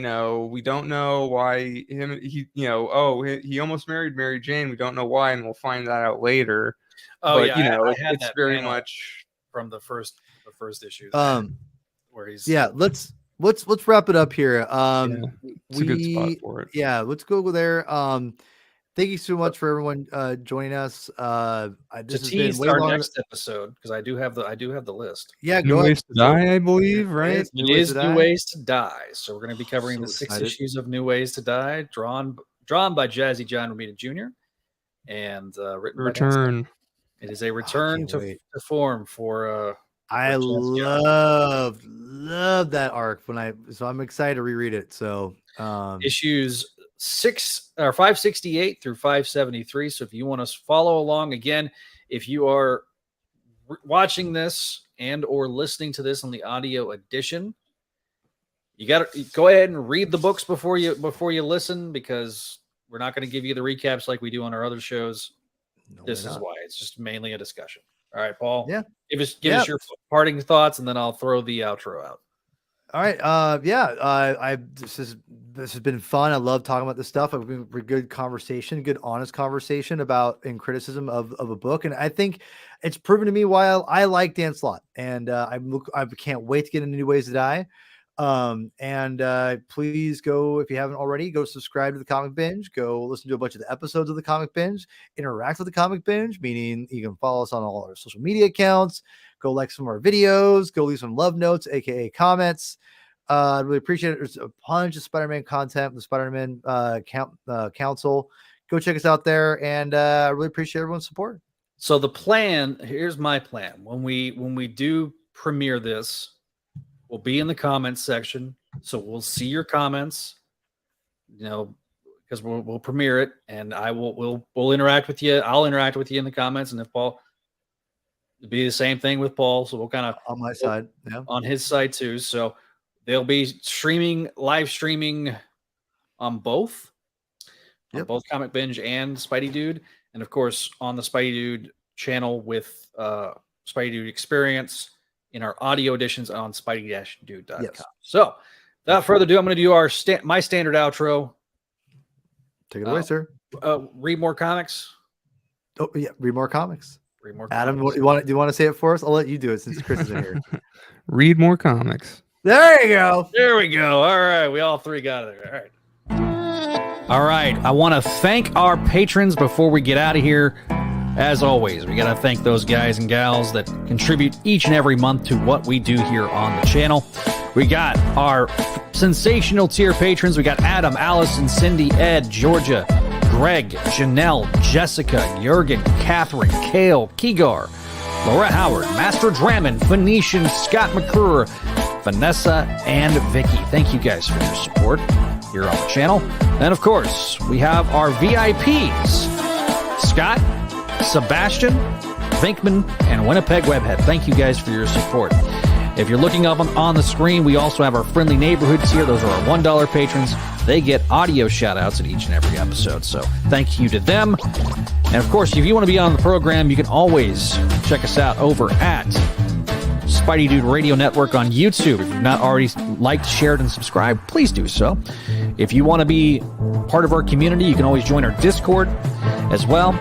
we don't know why he almost married Mary Jane. We don't know why, and we'll find that out later. Oh, but, yeah, it's very much from the first issue. Where he's Let's wrap it up here. It's a good spot for it. Yeah, let's go there. Thank you so much for everyone joining us. This has been way our next episode, because I do have the list. Yeah, New Ways to Die, I believe, right? It is New Ways to Die. So we're going to be covering the 6 issues of New Ways to Die, drawn by Jazzy John Romita Jr. and written Return. by it is a return to form for. I love that arc so I'm excited to reread it. So issues 568 through 573. So if you want to follow along, again, if you are watching this and or listening to this on the audio edition, you got to go ahead and read the books before you listen, because we're not going to give you the recaps like we do on our other shows. This is why. It's just mainly a discussion. All right, Paul. Yeah. Give us your parting thoughts, and then I'll throw the outro out. All right. This has been fun. I love talking about this stuff. It's been a good conversation, good honest conversation about and criticism of a book. And I think it's proven to me why I like Dan Slott. And I can't wait to get into New Ways to Die. Please go, if you haven't already, go subscribe to the Comic Binge, go listen to a bunch of the episodes of the Comic Binge, interact with the Comic Binge, meaning you can follow us on all our social media accounts, go like some of our videos, go leave some love notes, aka comments. I'd really appreciate it. There's a bunch of Spider-Man content, the Spider-Man Council. Go check us out there, and I really appreciate everyone's support. So the plan, here's my plan. When we do premiere this, we'll be in the comments section, so we'll see your comments, because we'll premiere it, and we'll interact with you. I'll interact with you in the comments, and if Paul, it'll be the same thing with Paul. So we'll kind of on my side, on his side too. So they'll be live streaming on both, on both Comic Binge and Spidey Dude, and of course on the Spidey Dude channel with Spidey Dude Experience in our audio editions on spidey-dude.com. Yes. So without further ado, I'm going to do my standard outro. Take it away, sir. Read more comics. Oh yeah, read more comics. Read more. Adam, comics. do you want to say it for us? I'll let you do it since Chris is in here. Read more comics. There you go. There we go. All right, we all three got it. All right. All right. I want to thank our patrons before we get out of here. As always, we got to thank those guys and gals that contribute each and every month to what we do here on the channel. We got our sensational tier patrons. We got Adam, Allison, Cindy, Ed, Georgia, Greg, Janelle, Jessica, Jurgen, Catherine, Kale, Keegar, Laura Howard, Master Drammond, Phoenician, Scott McClure, Vanessa, and Vicky. Thank you guys for your support here on the channel. And of course, we have our VIPs, Scott, Sebastian, Vinkman, and Winnipeg Webhead. Thank you guys for your support. If you're looking up on the screen, we also have our friendly neighborhoods here. Those are our $1 patrons. They get audio shout-outs at each and every episode, so thank you to them. And of course, if you want to be on the program, you can always check us out over at Spidey Dude Radio Network on YouTube. If you've not already liked, shared, and subscribed, please do so. If you want to be part of our community, you can always join our Discord as well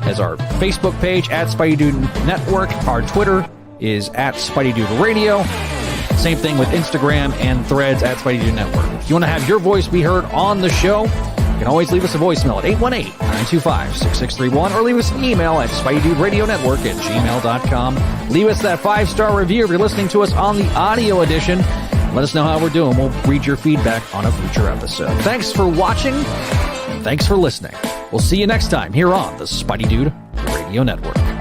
as our Facebook page at Spidey Dude Network. Our Twitter is at Spidey Dude Radio. Same thing with Instagram and Threads at Spidey Dude Network. If you want to have your voice be heard on the show, you can always leave us a voicemail at 818-925-6631 or leave us an email at SpideyDudeRadioNetwork@gmail.com. Leave us that 5-star review if you're listening to us on the audio edition. Let us know how we're doing. We'll read your feedback on a future episode. Thanks for watching. Thanks for listening. We'll see you next time here on the Spidey Dude Radio Network.